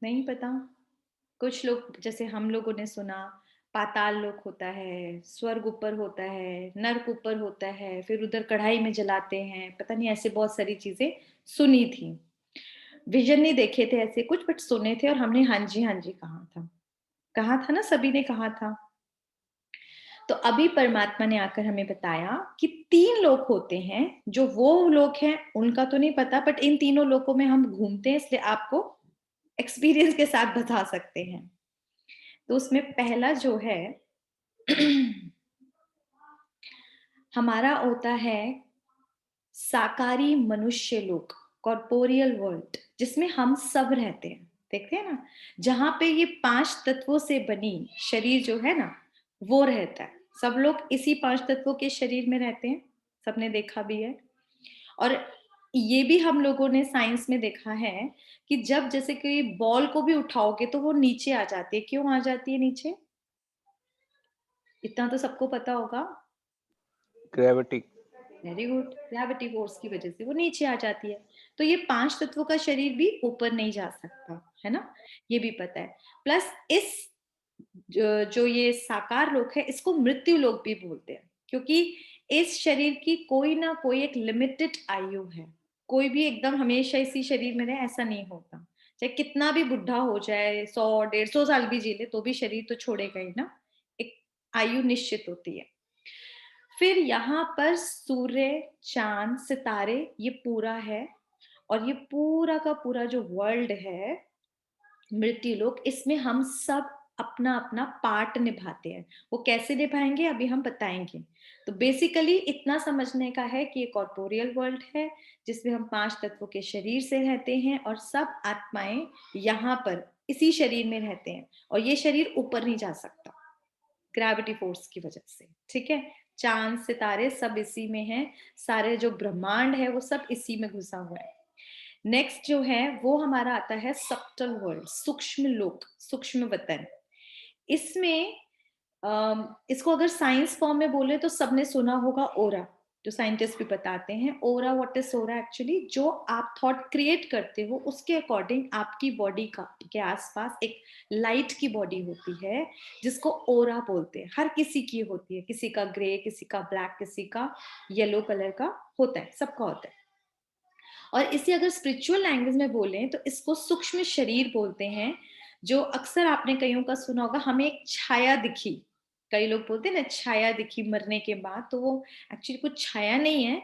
नहीं पता। कुछ लोग जैसे हम लोगों ने सुना पाताल लोक होता है, स्वर्ग ऊपर होता है, नर्क ऊपर होता है, फिर उधर कढ़ाई में जलाते हैं, पता नहीं ऐसे बहुत सारी चीजें सुनी थी। विजन नहीं देखे थे ऐसे कुछ, बट सुने थे और हमने हाँ जी कहा था ना, सभी ने कहा था। तो अभी परमात्मा ने आकर हमें बताया कि 3 लोक होते हैं। जो वो लोग हैं उनका तो नहीं पता, बट इन तीनों लोकों में हम घूमते हैं, इसलिए आपको एक्सपीरियंस के साथ बता सकते हैं। तो उसमें पहला जो है हमारा होता है साकारी मनुष्य लोक, कॉर्पोरियल वर्ल्ड, जिसमें हम सब रहते हैं। देखते हैं ना, जहां पे ये 5 तत्वों से बनी शरीर जो है ना, वो रहता है। सब लोग इसी 5 तत्वों के शरीर में रहते हैं, सबने देखा भी है। और ये भी हम लोगों ने साइंस में देखा है कि जब जैसे कि बॉल को भी उठाओगे तो वो नीचे आ जाती है। क्यों आ जाती है नीचे? इतना तो सबको पता होगा। Gravity. Very good, gravity force की वजह से वो नीचे आ जाती है। तो ये 5 तत्वों का शरीर भी ऊपर नहीं जा सकता है ना, ये भी पता है। प्लस इस जो ये साकार लोक है, इसको मृत्यु लोक भी बोलते हैं, क्योंकि इस शरीर की कोई ना कोई एक लिमिटेड आयु है। कोई भी एकदम हमेशा इसी शरीर में रहे ऐसा नहीं होता। चाहे कितना भी बुढ़ा हो जाए, 100 150 साल भी जी ले, तो भी शरीर तो छोड़ेगा ही ना। एक आयु निश्चित होती है। फिर यहाँ पर सूर्य, चांद, सितारे, ये पूरा है। और ये पूरा का पूरा जो वर्ल्ड है, मृत्यु लोक, इसमें हम सब अपना अपना पार्ट निभाते हैं। वो कैसे निभाएंगे अभी हम बताएंगे। तो बेसिकली इतना समझने का है कि ये कॉर्पोरियल वर्ल्ड है, जिसमें हम 5 तत्वों के शरीर से रहते हैं और सब आत्माएं यहाँ पर इसी शरीर में रहते हैं। और ये शरीर ऊपर नहीं जा सकता ग्रेविटी फोर्स की वजह से, ठीक है। चांद, सितारे सब इसी में है। सारे जो ब्रह्मांड है वो सब इसी में घुसा हुआ है। नेक्स्ट जो है वो हमारा आता है सब्टल वर्ल्ड, सूक्ष्म लोक, सूक्ष्म वतन। इसमें इसको अगर साइंस फॉर्म में बोले तो सबने सुना होगा ओरा, जो साइंटिस्ट भी बताते हैं। ओरा, व्हाट इज ओरा एक्चुअली? जो आप थॉट क्रिएट करते हो उसके अकॉर्डिंग आपकी बॉडी का के आसपास एक लाइट की बॉडी होती है, जिसको ओरा बोलते हैं। हर किसी की होती है, किसी का ग्रे, किसी का ब्लैक, किसी का येलो कलर का होता है, सबका होता है। और इसे अगर स्पिरिचुअल लैंग्वेज में बोलें तो इसको सूक्ष्म शरीर बोलते हैं। जो अक्सर आपने कईयों का सुना होगा, हमें एक छाया दिखी। कई लोग बोलते हैं ना छाया दिखी मरने के बाद, तो वो एक्चुअली कुछ छाया नहीं है।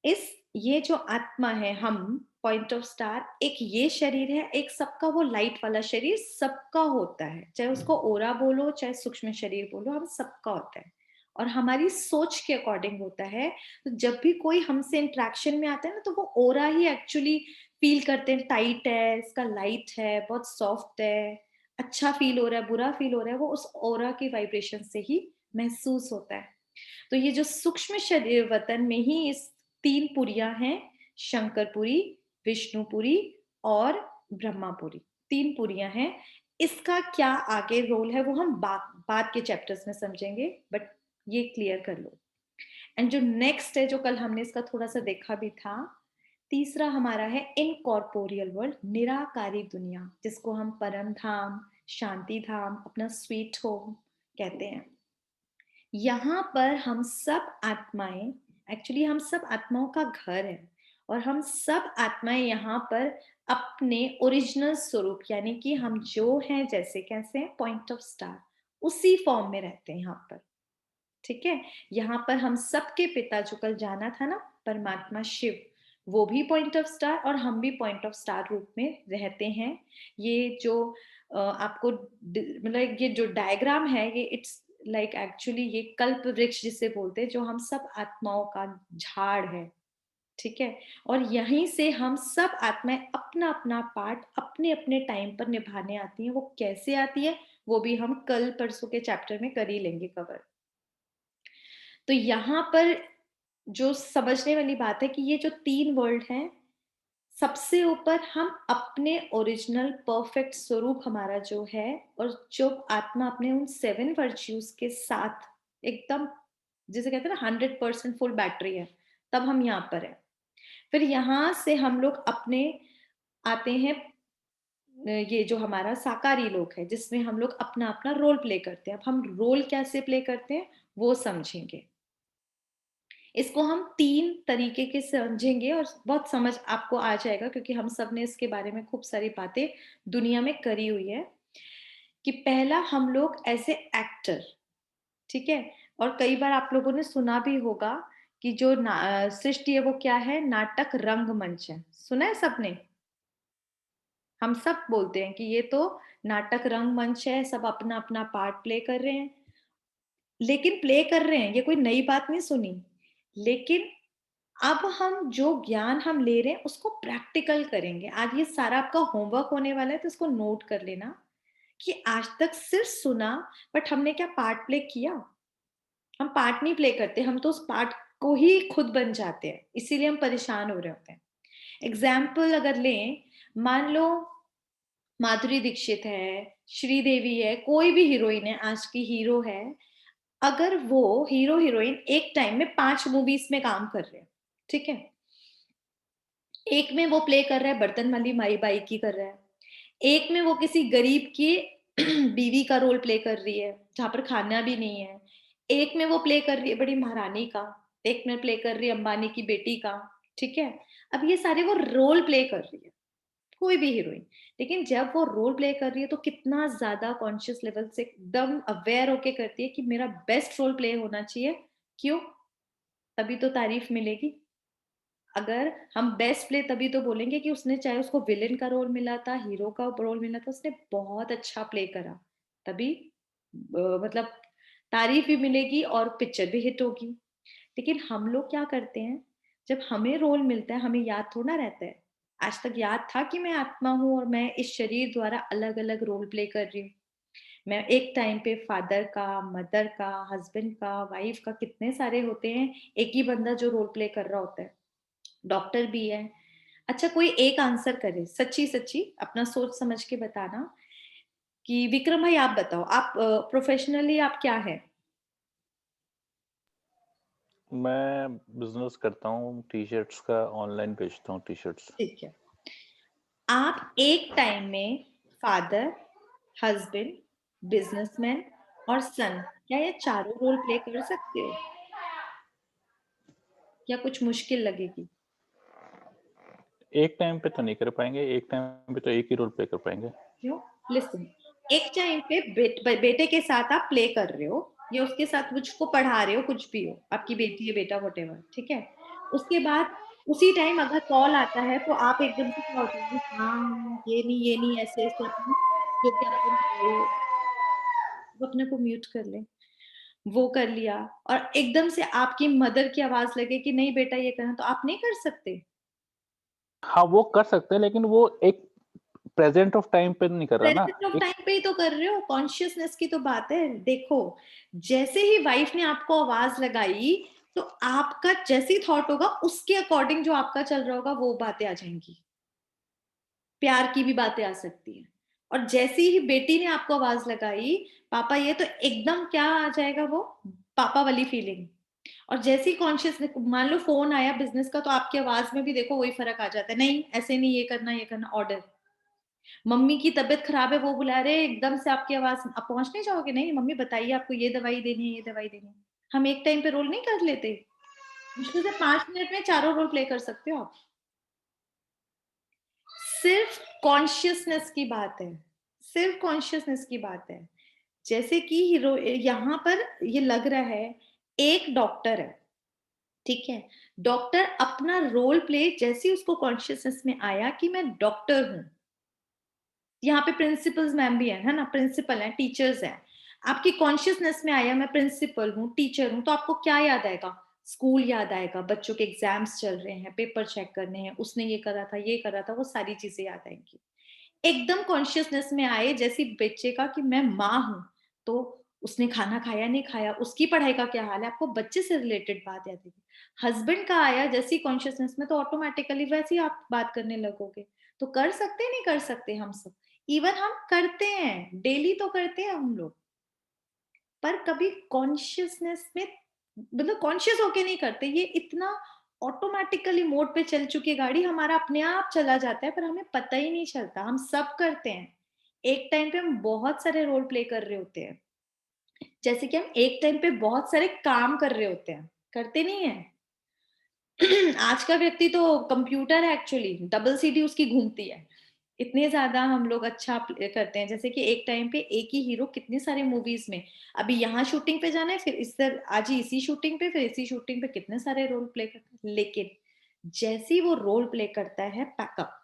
इस ये जो आत्मा है, हम पॉइंट ऑफ स्टार, एक ये शरीर है, एक सबका वो लाइट वाला शरीर सबका होता है। चाहे उसको ओरा बोलो, चाहे सूक्ष्म शरीर बोलो, हम सबका होता है। और हमारी सोच के अकॉर्डिंग होता है। तो जब भी कोई हमसे इंटरेक्शन में आता है ना, तो वो ओरा ही एक्चुअली फील करते हैं। टाइट है, इसका लाइट है, बहुत सॉफ्ट है, अच्छा फील हो रहा है, बुरा फील हो रहा है, वो उस ओरा की वाइब्रेशन से ही महसूस होता है। तो ये जो सूक्ष्म शरीर वतन में ही इस 3 पुरियां हैं, शंकरपुरी, विष्णुपुरी और ब्रह्मापुरी। 3 पुरियां हैं। इसका क्या आगे रोल है वो हम बाद के चैप्टर्स में समझेंगे, बट ये क्लियर कर लो। एंड जो नेक्स्ट है, जो कल हमने इसका थोड़ा सा देखा भी था, तीसरा हमारा है इनकॉर्पोरियल वर्ल्ड, निराकारी दुनिया, जिसको हम परम धाम, शांति धाम, अपना स्वीट होम कहते हैं। यहाँ पर हम सब आत्माएं, एक्चुअली हम सब आत्माओं का घर है। और हम सब आत्माएं यहाँ पर अपने ओरिजिनल स्वरूप, यानी कि हम जो हैं, जैसे कैसे हैं, पॉइंट ऑफ स्टार, उसी फॉर्म में रहते हैं यहाँ पर, ठीक है। यहाँ पर हम सबके पिता, जो कल जाना था ना, परमात्मा शिव, वो भी पॉइंट ऑफ स्टार और हम भी पॉइंट ऑफ स्टार रूप में रहते हैं। ये जो आपको मतलब ये जो डायग्राम है, ये इट्स लाइक एक्चुअली ये कल्प वृक्ष जिसे बोलते हैं, जो हम सब आत्माओं का झाड़ है, ठीक है। और यहीं से हम सब आत्माएं अपना अपना पार्ट अपने अपने टाइम पर निभाने आती हैं। वो कैसे आती है वो भी हम कल परसों के चैप्टर में कर ही लेंगे कवर। तो यहाँ पर जो समझने वाली बात है कि ये जो 3 वर्ल्ड हैं, सबसे ऊपर हम अपने ओरिजिनल परफेक्ट स्वरूप हमारा जो है, और जो आत्मा अपने उन 7 वर्च्यूज के साथ एकदम, जिसे कहते हैं ना 100% फुल बैटरी है, तब हम यहाँ पर है। फिर यहाँ से हम लोग अपने आते हैं ये जो हमारा साकारी लोक है, जिसमें हम लोग अपना अपना रोल प्ले करते हैं। अब हम रोल कैसे प्ले करते हैं वो समझेंगे। इसको हम 3 तरीके के समझेंगे और बहुत समझ आपको आ जाएगा, क्योंकि हम सब ने इसके बारे में खूब सारी बातें दुनिया में करी हुई है। कि पहला, हम लोग एज़ ए एक्टर, ठीक है? और कई बार आप लोगों ने सुना भी होगा कि जो सृष्टि है वो क्या है? नाटक रंगमंच है। सुना है सबने? हम सब बोलते हैं कि ये तो नाटक रंगमंच है, सब अपना-अपना पार्ट प्ले कर रहे हैं। लेकिन प्ले कर रहे हैं, ये कोई नई बात नहीं सुनी। लेकिन अब हम जो ज्ञान हम ले रहे हैं उसको प्रैक्टिकल करेंगे। आज ये सारा आपका होमवर्क होने वाला है, तो इसको नोट कर लेना कि आज तक सिर्फ सुना, बट हमने क्या पार्ट प्ले किया? हम पार्ट नहीं प्ले करते, हम तो उस पार्ट को ही खुद बन जाते हैं, इसीलिए हम परेशान हो रहे होते हैं। एग्जाम्पल अगर लें, मान लो माधुरी दीक्षित है, श्रीदेवी है, कोई भी हीरोइन है, आज की हीरो है, अगर वो हीरो हीरोइन एक टाइम में 5 मूवीज में काम कर रहे हैं, ठीक है? एक में वो प्ले कर रहा है बर्तन वाली माई बाई की कर रहा है, एक में वो किसी गरीब की बीवी का रोल प्ले कर रही है, जहाँ पर खाना भी नहीं है, एक में वो प्ले कर रही है बड़ी महारानी का, एक में प्ले कर रही है अंबानी की बेटी का, ठीक है? अब ये सारे वो रोल प्ले कर रही है, कोई भी हीरोइन। लेकिन जब वो रोल प्ले कर रही है तो कितना ज़्यादा कॉन्शियस लेवल से एकदम अवेयर होके करती है कि मेरा बेस्ट रोल प्ले होना चाहिए। क्यों? तभी तो तारीफ मिलेगी। अगर हम बेस्ट प्ले तभी तो बोलेंगे कि उसने, चाहे उसको विलेन का रोल मिला था, हीरो का रोल मिला था, उसने बहुत अच्छा प्ले करा। तभी मतलब तारीफ भी मिलेगी और पिक्चर भी हिट होगी। लेकिन हम लोग क्या करते हैं, जब हमें रोल मिलता है हमें याद थोड़ा रहता है। आज तक याद था कि मैं आत्मा हूँ और मैं इस शरीर द्वारा अलग-अलग रोल प्ले कर रही हूँ। मैं एक टाइम पे फादर का, मदर का, हस्बैंड का, वाइफ का, कितने सारे होते हैं, एक ही बंदा जो रोल प्ले कर रहा होता है। डॉक्टर भी है। अच्छा, कोई एक आंसर करे, सच्ची-सच्ची अपना सोच समझ के बताना कि विक्रम भाई आप बताओ, आप प्रोफेशनली आप क्या हैं? मैं बिजनेस करता हूँ, टी-शर्ट्स का ऑनलाइन बेचता हूँ टी-शर्ट्स। ठीक है। आप एक टाइम में फादर, हस्बैंड, बिज़नेसमैन और सन, क्या ये चारों रोल प्ले कर सकते हो? या कुछ मुश्किल लगेगी? एक टाइम पे तो नहीं कर पाएँगे, एक टाइम पे तो एक ही रोल प्ले कर पाएँगे। क्यों? लिसन, एक टाइम पे बेटे के साथ आप प्ले कर रहे हो या उसके साथ मुझको पढ़ा रहे हो, कुछ भी हो, आपकी बेटी है, बेटा, व्हाटएवर, ठीक है? उसके बाद उसी टाइम अगर कॉल आता है तो आप एकदम से क्या हो जाओगे, हाँ, ये नहीं, ऐसे-ऐसे अपन जो भी अपन वो अपने को म्यूट कर ले, वो कर लिया और एकदम से आपकी मदर की आवाज़ लगे कि नहीं बेटा ये करना, तो आप नहीं कर सकते? हाँ, वो कर सकते हैं लेकिन वो एक प्रेज़ेंट ऑफ टाइम पे नहीं कर रहा ना। प्रेज़ेंट ऑफ एक टाइम पे ही तो कर रहे हो, कॉन्शियसनेस की तो बात है। देखो, जैसे ही वाइफ ने आपको आवाज़ लगाई, तो आपका जैसे ही थॉट होगा, उसके अकॉर्डिंग जो आपका चल रहा होगा, वो बातें आ जाएँगी। प्यार की भी बातें आ सकती हैं। और जैसे ही बेटी ने आपको आवाज़ लगाई, पापा ये, तो एकदम क्या आ जाएगा वो? पापा वाली फीलिंग। और जैसे ही कॉन्शियसनेस, मान लो फ़ोन आया बिज़नेस का, तो आपकी आवाज़ में भी देखो वही फ़र्क आ जाता है। नहीं, ऐसे नहीं, ये करना, ऑर्डर। मम्मी की तबीयत खराब है, वो बुला रहे हैं, एकदम से आपकी आवाज़, आप पहुँच नहीं जाओगे, नहीं मम्मी बताइए आपको ये दवाई देनी है, ये दवाई देनी है। हम एक टाइम पे रोल नहीं कर लेते? मुश्किल से 5 मिनट में चारों रोल प्ले कर सकते हो आप। सिर्फ कॉन्शियसनेस की बात है, सिर्फ कॉन्शियसनेस की बात है। जैसे कि हीरो यहाँ पर ये लग रहा है, एक डॉक्टर है, ठीक है? डॉक्टर अपना रोल प्ले जैसे ही उसको कॉन्शियसनेस में आया कि मैं डॉक्टर हूँ, यहाँ पे प्रिंसिपल्स मैम भी है ना? प्रिंसिपल हैं, टीचर्स हैं। आपकी कॉन्शियसनेस में आया मैं प्रिंसिपल हूँ, टीचर हूँ, तो आपको क्या याद आएगा? स्कूल याद आएगा, बच्चों के एग्ज़ाम्स चल रहे हैं, पेपर चेक करने हैं, उसने ये करा था, ये करा था, वो सारी चीज़ें याद आएँगी। एकदम कॉन्शियसनेस में आए जैसे बच्चे का कि मैं माँ हूँ, तो उसने खाना खाया, नहीं खाया, उसकी पढ़ाई का क्या हाल है, आपको बच्चे से रिलेटेड बात याद आएगी। हस्बैंड का आया जैसे ही कॉन्शियसनेस में, तो ऑटोमैटिकली वैसे ही आप बात करने लगोगे। तो कर सकते हैं, नहीं कर सकते हम सब? इवन हम करते हैं, डेली तो करते हैं हम लोग, पर कभी कॉन्शियसनेस में, मतलब कॉन्शियस होके नहीं करते। ये इतना ऑटोमेटिकली मोड पे चल चुकी है गाड़ी, हमारा अपने आप चला जाता है पर हमें पता ही नहीं चलता। हम सब करते हैं, एक टाइम पे हम बहुत सारे रोल प्ले कर रहे होते हैं, जैसे कि हम एक टाइम पे बहुत सारे काम कर रहे होते हैं, करते नहीं है? आज का व्यक्ति तो कंप्यूटर है एक्चुअली, डबल सीडी उसकी घूमती है। इतने ज्यादा हम लोग अच्छा करते हैं, जैसे कि एक टाइम पे एक ही हीरो कितने सारे मूवीज में, अभी यहाँ शूटिंग पे जाना है, फिर इससे आज ही इसी शूटिंग पे, फिर इसी शूटिंग पे कितने सारे रोल प्ले करते हैं। लेकिन जैसे ही वो रोल प्ले करता है पैकअप,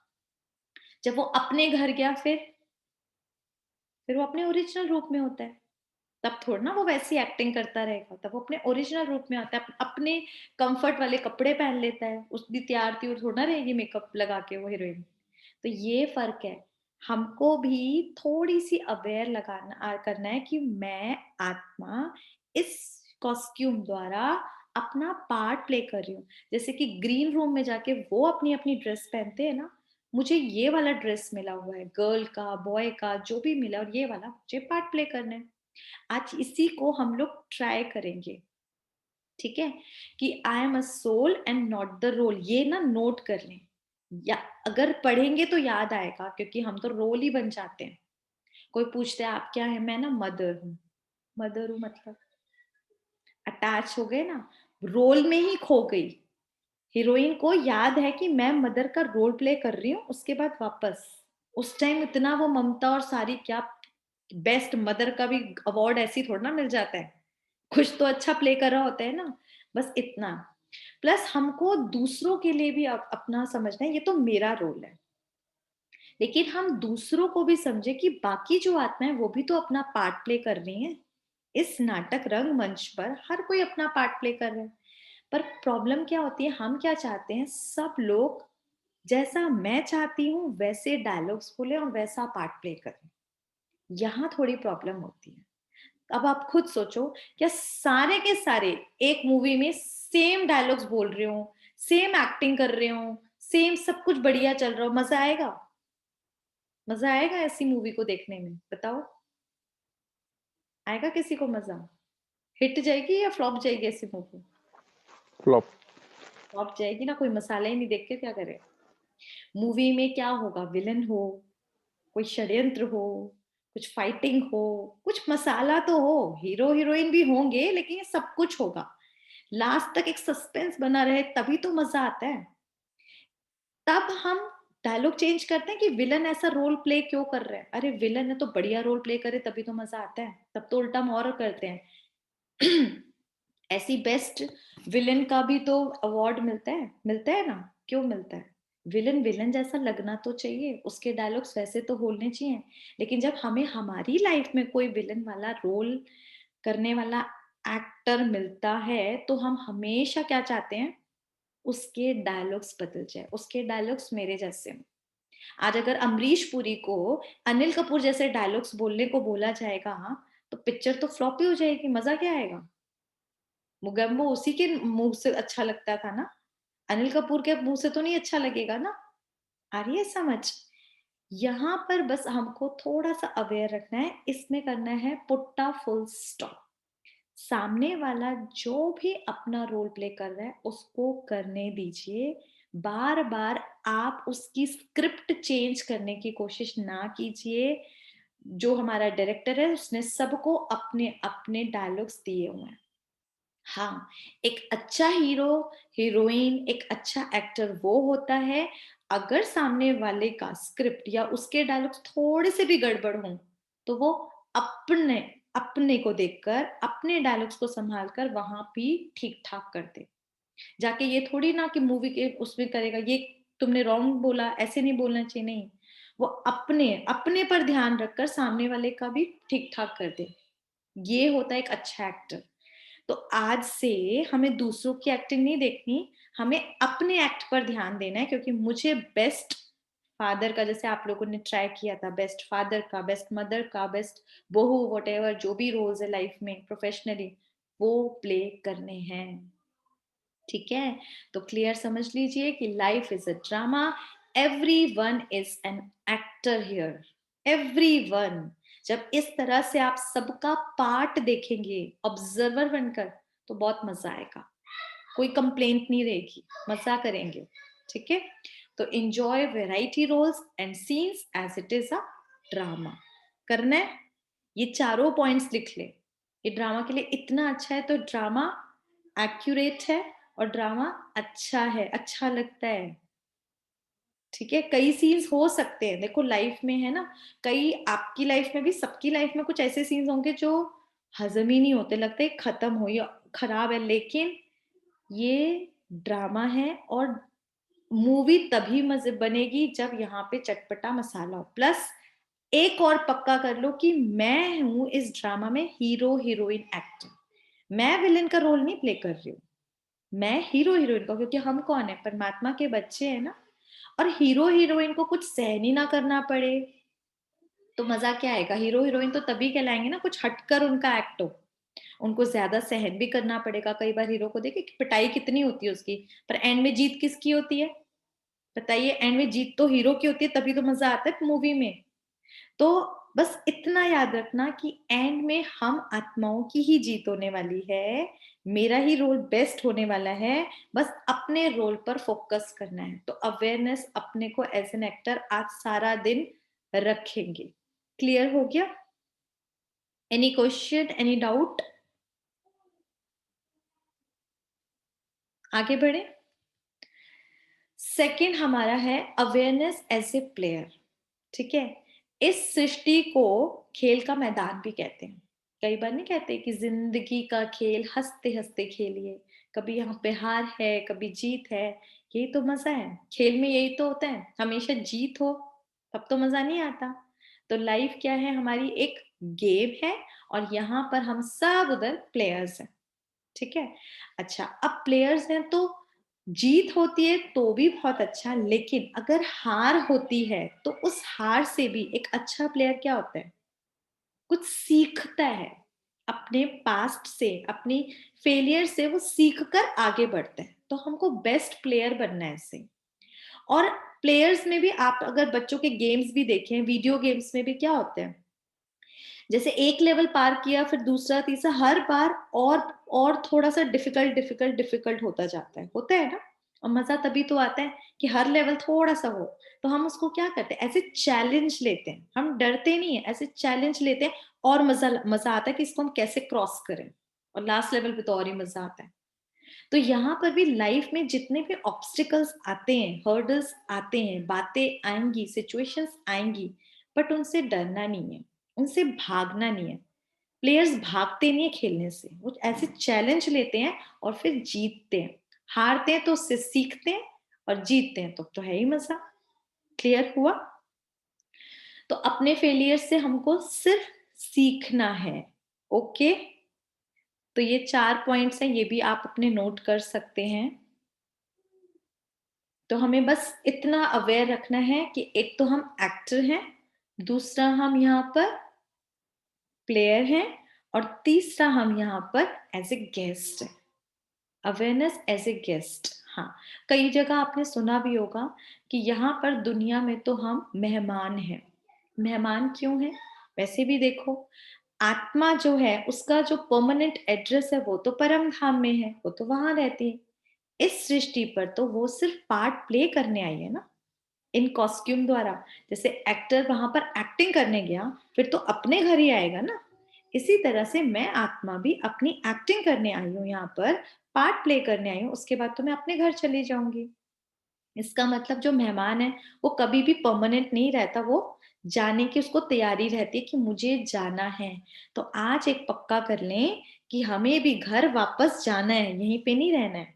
जब वो अपने घर गया, फिर वो अपने ओरिजिनल रूप में होता है। तब थोड़ा ना वो वैसी एक्टिंग करता रहेगा, तब वो अपने ओरिजिनल रूप में आता है, अपने कंफर्ट वाले कपड़े पहन लेता है, उसकी तैयार थी और थोड़ा ना रहेगी मेकअप लगा के वो हीरोइन। तो ये फर्क है। हमको भी थोड़ी सी अवेयर करना है कि मैं आत्मा इस कॉस्ट्यूम द्वारा अपना पार्ट प्ले कर रही हूँ। जैसे कि ग्रीन रूम में जाके वो अपनी अपनी ड्रेस पहनते हैं ना, मुझे ये वाला ड्रेस मिला हुआ है, गर्ल का बॉय का जो भी मिला, और ये वाला मुझे पार्ट प्ले करना है। आज इसी को हम लोग ट्राई करेंगे, ठीक है, कि I am a soul and not the role. ये ना नोट कर लें, या अगर पढ़ेंगे तो याद आएगा, क्योंकि हम तो रोल ही बन जाते हैं। कोई पूछते हैं आप क्या है, मैं ना मदर हूँ। मदर हूँ मतलब अटैच हो गए ना, रोल में ही खो गई। हीरोइन को याद है कि मैं मदर का रोल प्ले कर रही हूँ, उसके बाद वापस उस टाइम इतना वो ममता और सारी क्या, बेस्ट मदर का भी अवार्ड ऐसी थोड़ा ना मिल जाता है, कुछ तो अच्छा प्ले कर रहा होता है ना, बस इतना। प्लस हमको दूसरों के लिए भी अपना समझना है, ये तो मेरा रोल है, लेकिन हम दूसरों को भी समझे कि बाकी जो आत्मा है वो भी तो अपना पार्ट प्ले कर रही है। इस नाटक रंगमंच पर हर कोई अपना पार्ट प्ले कर रहे हैं, पर प्रॉब्लम क्या होती है, हम क्या चाहते हैं, सब लोग जैसा मैं चाहती हूँ वैसे डायलॉग्स बोले और वैसा पार्ट प्ले करें। यहाँ थोड़ी प्रॉब्लम होती है। अब आप खुद सोचो, क्या सारे के सारे एक मूवी में सेम डायलॉग्स बोल रहे हो, सेम एक्टिंग कर रहे हो, सेम सब कुछ बढ़िया चल रहा हो, मजा आएगा? मजा आएगा ऐसी मूवी को देखने में? बताओ, आएगा किसी को मजा? हिट जाएगी या फ्लॉप जाएगी ऐसी मूवी? फ्लॉप। फ्लॉप जाएगी ना, कोई मसाला ही नहीं देख के क्या करे। मूवी में क्या होगा, विलन हो, कोई षड्यंत्र हो, कुछ फाइटिंग हो, कुछ मसाला तो हो, हीरो हीरोइन भी होंगे, लेकिन ये सब कुछ होगा, लास्ट तक एक सस्पेंस बना रहे, तभी तो मजा आता है। तब हम डायलॉग चेंज करते हैं कि विलन ऐसा रोल प्ले क्यों कर रहा है, अरे विलन है तो बढ़िया रोल प्ले करे तभी तो मजा आता है, तब तो उल्टा हम और करते हैं। ऐसी बेस्ट विलन का भी तो अवार्ड मिलता है ना, क्यों मिलता है? विलन विलन जैसा लगना तो चाहिए, उसके डायलॉग्स वैसे तो बोलने चाहिए। लेकिन जब हमें हमारी लाइफ में कोई विलन वाला रोल करने वाला एक्टर मिलता है, तो हम हमेशा क्या चाहते हैं, उसके डायलॉग्स बदल जाए, उसके डायलॉग्स मेरे जैसे हों। आज अगर अमरीश पुरी को अनिल कपूर जैसे डायलॉग्स बोलने को बोला जाएगा, तो पिक्चर तो फ्लॉप ही हो जाएगी, मजा क्या आएगा? मुगम्बो उसी के मुंह से अच्छा लगता था ना, अनिल कपूर के मुंह से तो नहीं अच्छा लगेगा ना। आ रही है समझ? यहाँ पर बस हमको थोड़ा सा अवेयर रखना है, इसमें करना है पुट्टा फुल स्टॉप। सामने वाला जो भी अपना रोल प्ले कर रहा है उसको करने दीजिए। बार बार आप उसकी स्क्रिप्ट चेंज करने की कोशिश ना कीजिए। जो हमारा डायरेक्टर है उसने सबको अपने अपने डायलॉग्स दिए हुए हैं। हाँ, एक अच्छा हीरो, हीरोइन, एक अच्छा एक्टर वो होता है, अगर सामने वाले का स्क्रिप्ट या उसके डायलॉग्स थोड़े से भी गड़बड़ हों, तो वो अपने अपने को देखकर, अपने डायलॉग्स को संभाल कर वहां भी ठीक ठाक कर दे। जाके ये थोड़ी ना कि मूवी के उसमें करेगा, ये तुमने रॉन्ग बोला, ऐसे नहीं बोलना चाहिए, नहीं। वो अपने अपने पर ध्यान रखकर सामने वाले का भी ठीक ठाक कर दे। ये होता है एक अच्छा एक्टर। तो आज से हमें दूसरों की एक्टिंग नहीं देखनी, हमें अपने एक्ट पर ध्यान देना है, क्योंकि मुझे बेस्ट फादर का, जैसे आप लोगों ने ट्राई किया था, बेस्ट फादर का, बेस्ट मदर का, बेस्ट बहू, वॉटेवर जो भी रोल्स है लाइफ में प्रोफेशनली, वो प्ले करने हैं। ठीक है, तो क्लियर समझ लीजिए कि life is a drama, every one is an actor here, every one. जब इस तरह से आप सबका पार्ट देखेंगे ऑब्जर्वर बनकर, तो बहुत मजा आएगा। कोई कंप्लेंट नहीं रहेगी, मजा करेंगे, ठीक है। तो enjoy variety roles and scenes as it is a drama. करना है, ये चारों पॉइंट्स लिख ले। ये ड्रामा के लिए इतना अच्छा है, तो ड्रामा एक्यूरेट है और ड्रामा अच्छा है, अच्छा लगता है, ठीक है। कई सीन्स हो सकते हैं, देखो लाइफ में है ना, कई आपकी लाइफ में भी, सबकी लाइफ में कुछ ऐसे सीन्स होंगे जो हजम ही नहीं होते, लगता है खत्म हो या खराब है, लेकिन ये ड्रामा है और मूवी तभी मजे बनेगी जब यहाँ पे चटपटा मसाला हो। प्लस एक और पक्का कर लो कि मैं हूं इस ड्रामा में हीरो हीरोइन एक्टर, मैं विलेन का रोल नहीं प्ले कर रही हूँ, मैं हीरो हीरोइन का, क्योंकि हम कौन है, परमात्मा के बच्चे हैं ना। और हीरो हीरोइन को कुछ सहन ही ना करना पड़े तो मजा क्या आएगा। हीरो हीरोइन तो तभी कहलाएंगे ना कुछ हटकर उनका एक्ट हो, उनको ज्यादा सहन भी करना पड़ेगा। कई बार हीरो को देखे कि पिटाई कितनी होती है उसकी, पर एंड में जीत किसकी होती है बताइए, एंड में जीत तो हीरो की होती है, तभी तो मजा आता है मूवी में। तो बस इतना याद रखना कि एंड में हम आत्माओं की ही जीत होने वाली है, मेरा ही रोल बेस्ट होने वाला है, बस अपने रोल पर फोकस करना है। तो अवेयरनेस अपने को एज एन एक्टर आज सारा दिन रखेंगे। क्लियर हो गया? Any question, any doubt? आगे बढ़े। सेकंड हमारा है अवेयरनेस एज ए प्लेयर, ठीक है। इस सृष्टि को खेल का मैदान भी कहते हैं। कई बार नहीं कहते कि जिंदगी का खेल हंसते हंसते खेलिए, कभी यहाँ पे हार है कभी जीत है, यही तो मजा है खेल में, यही तो होता है, हमेशा जीत हो तब तो मजा नहीं आता। तो लाइफ क्या है, हमारी एक गेम है और यहाँ पर हम सब उधर प्लेयर्स हैं, ठीक है। अच्छा, अब प्लेयर्स हैं तो जीत होती है तो भी बहुत अच्छा, लेकिन अगर हार होती है तो उस हार से भी एक अच्छा प्लेयर क्या होता है, कुछ सीखता है अपने पास्ट से, अपनी फेलियर से वो सीख कर आगे बढ़ता है। तो हमको बेस्ट प्लेयर बनना है इससे। और प्लेयर्स में भी आप अगर बच्चों के गेम्स भी देखें, वीडियो गेम्स में भी क्या होते हैं, जैसे एक लेवल पार किया फिर दूसरा तीसरा, हर बार और थोड़ा सा डिफिकल्ट डिफिकल्ट डिफिकल्ट होता है ना। और मजा तभी तो आता है कि हर लेवल थोड़ा सा हो, तो हम उसको क्या करते हैं, ऐसे चैलेंज लेते हैं, हम डरते नहीं है, ऐसे चैलेंज लेते हैं और मजा मजा आता है कि इसको हम कैसे क्रॉस करें, और लास्ट लेवल पे तो और ही मजा आता है। तो यहाँ पर भी लाइफ में जितने भी ऑब्स्टिकल्स आते हैं, हर्डल्स आते हैं, बातें आएंगी, सिचुएशंस आएंगी, बट उनसे डरना नहीं है, उनसे भागना नहीं है। प्लेयर्स भागते नहीं है खेलने से, वो ऐसे चैलेंज लेते हैं और फिर जीतते हैं। हारते हैं तो उससे सीखते हैं और जीतते हैं तो है ही मजा। क्लियर हुआ? तो अपने फेलियर से हमको सिर्फ सीखना है। ओके, तो ये 4 पॉइंट्स हैं, ये भी आप अपने नोट कर सकते हैं। तो हमें बस इतना अवेयर रखना है कि एक तो हम एक्टर हैं, दूसरा हम यहाँ पर प्लेयर हैं, और तीसरा हम यहाँ पर एज ए गेस्ट है। Awareness as a guest. हाँ, कई जगह आपने सुना भी होगा कि यहाँ पर दुनिया में तो हम मेहमान हैं। मेहमान क्यों है? वैसे भी देखो, आत्मा जो है उसका जो परमानेंट एड्रेस है वो तो परम धाम में है, वो तो वहां रहती है। इस सृष्टि पर तो वो सिर्फ पार्ट प्ले करने आई है ना, इन कॉस्ट्यूम द्वारा। जैसे एक्टर वहां पर एक्टिंग करने गया, फिर तो अपने घर ही आएगा ना। इसी तरह से मैं आत्मा भी अपनी एक्टिंग करने आई हूँ यहाँ पर, पार्ट प्ले करने आई हूँ, उसके बाद तो मैं अपने घर चली जाऊंगी। इसका मतलब जो मेहमान है वो कभी भी परमानेंट नहीं रहता, वो जाने की उसको तैयारी रहती है कि मुझे जाना है। तो आज एक पक्का कर लें कि हमें भी घर वापस जाना है, यहीं पे नहीं रहना है।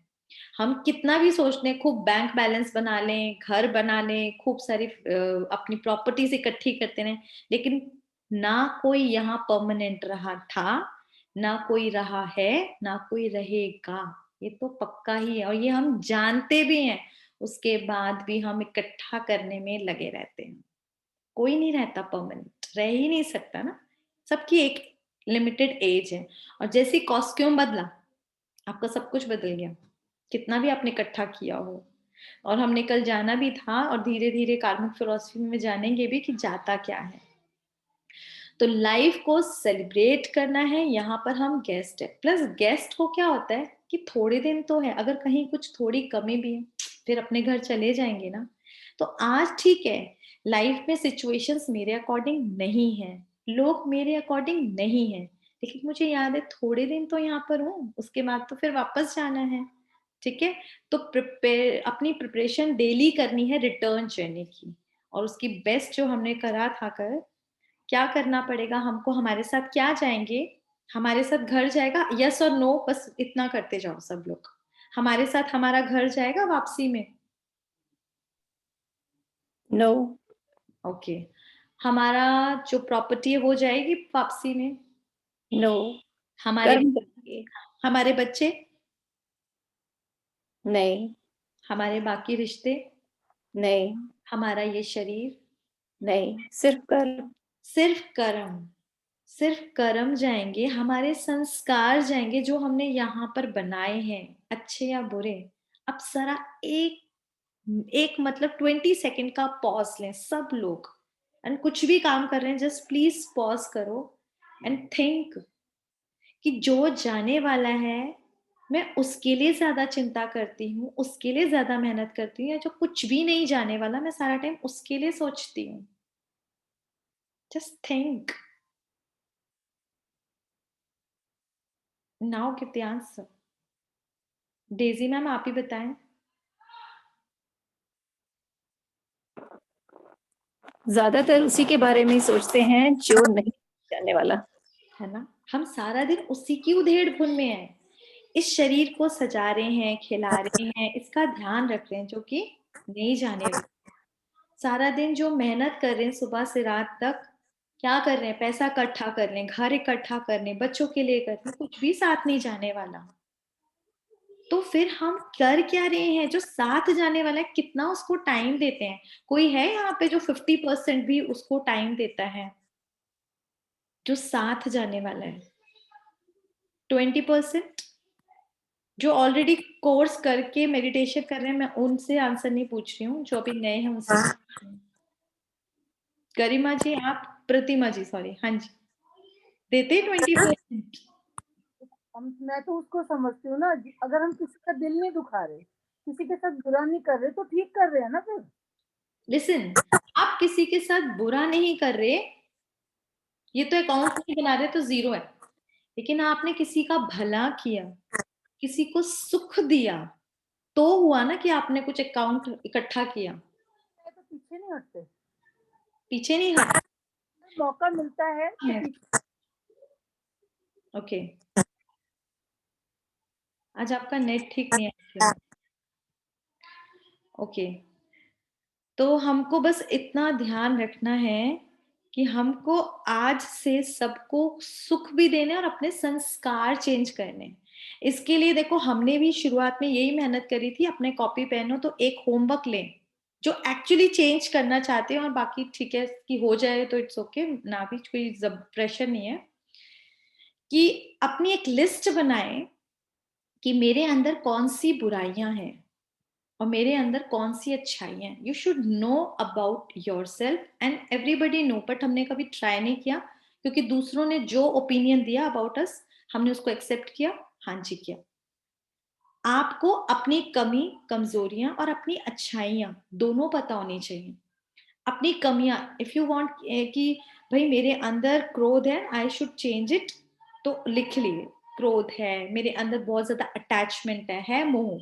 हम कितना भी सोचते हैं, खूब बैंक बैलेंस बना लें, घर बना लें, खूब सारी अपनी प्रॉपर्टीज इकट्ठी करते रहें, लेकिन ना कोई यहाँ परमानेंट रहा था, ना कोई रहा है, ना कोई रहेगा। ये तो पक्का ही है और ये हम जानते भी हैं, उसके बाद भी हम इकट्ठा करने में लगे रहते हैं। कोई नहीं रहता परमानेंट, रह ही नहीं सकता ना, सबकी एक लिमिटेड एज है। और जैसे कॉस्ट्यूम बदला, आपका सब कुछ बदल गया, कितना भी आपने इकट्ठा किया हो। और हमने कल जाना भी था और धीरे धीरे कार्मिक फिलॉसफी में जानेंगे भी कि जाता क्या है। तो लाइफ को सेलिब्रेट करना है, यहाँ पर हम गेस्ट है। प्लस गेस्ट को क्या होता है कि थोड़े दिन तो है, अगर कहीं कुछ थोड़ी कमी भी है फिर अपने घर चले जाएंगे ना। तो आज ठीक है, लाइफ में सिचुएशंस मेरे अकॉर्डिंग नहीं है, लोग मेरे अकॉर्डिंग नहीं है, लेकिन मुझे याद है थोड़े दिन तो यहाँ पर हूँ, उसके बाद तो फिर वापस जाना है। ठीक है, तो प्रिपेयर, अपनी प्रिपरेशन डेली करनी है रिटर्न जर्नी की। और उसकी बेस्ट जो हमने करा था कर, क्या करना पड़ेगा हमको, हमारे साथ क्या जाएंगे, हमारे साथ घर जाएगा, यस और नो, बस इतना करते जाओ सब लोग। हमारे साथ हमारा घर जाएगा वापसी में? नो। ओके। हमारा जो प्रॉपर्टी है वो जाएगी वापसी में? नो। हमारे कर्म करेंगे। हमारे बच्चे, नहीं। हमारे बाकी रिश्ते, नहीं। हमारा ये शरीर? नहीं, सिर्फ कर्म। सिर्फ कर्म, सिर्फ कर्म जाएंगे, हमारे संस्कार जाएंगे जो हमने यहाँ पर बनाए हैं, अच्छे या बुरे। अब जरा एक एक मतलब 20 सेकेंड का पॉज लें सब लोग, एंड कुछ भी काम कर रहे हैं जस्ट प्लीज पॉज करो एंड थिंक कि जो जाने वाला है मैं उसके लिए ज्यादा चिंता करती हूँ, उसके लिए ज्यादा मेहनत करती हूँ, या जो कुछ भी नहीं जाने वाला मैं सारा टाइम उसके लिए सोचती हूँ। Just think, now give the answer. Daisy ma'am आप ही बताएं। ज्यादातर उसी के बारे में ही सोचते हैं जो नहीं जाने वाला। है ना, हम सारा दिन उसी की उधेड़ बुन में है, इस शरीर को सजा रहे हैं, खिला रहे हैं, इसका ध्यान रख रहे हैं जो कि नहीं जाने वाला। सारा दिन जो मेहनत कर रहे हैं सुबह से रात तक, क्या कर रहे हैं, पैसा इकट्ठा कर रहे हैं, घर इकट्ठा कर रहे हैं, बच्चों के लिए कर रहे हैं, कुछ भी साथ नहीं जाने वाला। तो फिर हम कर क्या रहे हैं, जो साथ जाने वाला है कितना उसको टाइम देते हैं? कोई है यहाँ पे जो 50% भी उसको टाइम देता है? जो साथ जाने वाला है 20%, जो ऑलरेडी कोर्स करके मेडिटेशन कर रहे हैं, मैं उनसे आंसर नहीं पूछ रही हूँ, जो अभी नए हैं उनसे पूछ रही हूँ। गरिमा जी आप, प्रतिमा जी सॉरी, हाँ जी, देते 20%? हम मैं तो उसको समझती हूँ ना, अगर हम किसी का दिल नहीं दुखा रहे, किसी के साथ बुरा नहीं कर रहे, तो ठीक कर रहे हैं ना फिर। लिसन, आप किसी के साथ बुरा नहीं कर रहे, ये तो अकाउंट नहीं बना रहे तो जीरो है, लेकिन आपने किसी का भला किया, किसी को सुख दिया, तो हुआ ना कि आपने कुछ अकाउंट इकट्ठा किया। मैं तो पीछे नहीं हटते, पीछे नहीं हट। मौका मिलता है तो पीछे। ओके, आज आपका नेट ठीक नहीं है। ओके, तो हमको बस इतना ध्यान रखना है कि हमको आज से सबको सुख भी देने और अपने संस्कार चेंज करने। इसके लिए देखो हमने भी शुरुआत में यही मेहनत करी थी, अपने कॉपी पेन हो तो एक होमवर्क लें जो एक्चुअली चेंज करना चाहते हैं, और बाकी ठीक है कि हो जाए तो इट्स ओके ना, भी कोई प्रेशर नहीं है। कि अपनी एक लिस्ट बनाएं कि मेरे अंदर कौन सी बुराइयां हैं और मेरे अंदर कौन सी अच्छाइयां हैं। You should know about your self and everybody know, but हमने कभी ट्राई नहीं किया, क्योंकि दूसरों ने जो ओपिनियन दिया अबाउट अस हमने उसको एक्सेप्ट किया, हाँ जी किया। आपको अपनी कमी कमजोरियां और अपनी अच्छाइयां दोनों पता होनी चाहिए। अपनी कमियां, इफ यू वांट कि भाई मेरे अंदर क्रोध है, आई शुड चेंज इट, तो लिख लिए क्रोध है, मेरे अंदर बहुत ज्यादा अटैचमेंट है मोह,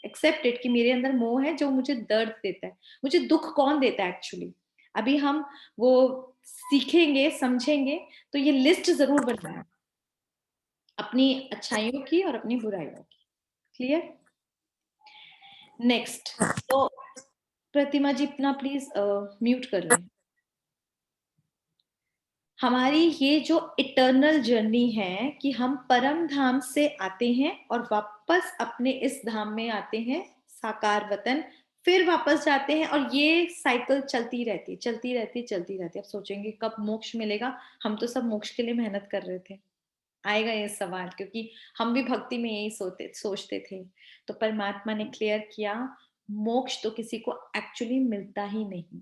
एक्सेप्ट इट कि मेरे अंदर मोह है जो मुझे दर्द देता है। मुझे दुख कौन देता है एक्चुअली, अभी हम वो सीखेंगे समझेंगे। तो ये लिस्ट जरूर बनाएं अपनी अच्छाइयों की और अपनी बुराइयों की। क्लियर? नेक्स्ट, तो प्रतिमा जी अपना प्लीज म्यूट कर लें। हमारी ये जो इटर्नल जर्नी है कि हम परम धाम से आते हैं और वापस अपने इस धाम में आते हैं साकार वतन, फिर वापस जाते हैं, और ये साइकिल चलती रहती चलती रहती चलती रहती। अब सोचेंगे कब मोक्ष मिलेगा, हम तो सब मोक्ष के लिए मेहनत कर रहे थे। आएगा ये सवाल, क्योंकि हम भी भक्ति में यही सोचते थे। तो परमात्मा ने क्लियर किया, मोक्ष तो किसी को एक्चुअली मिलता ही नहीं।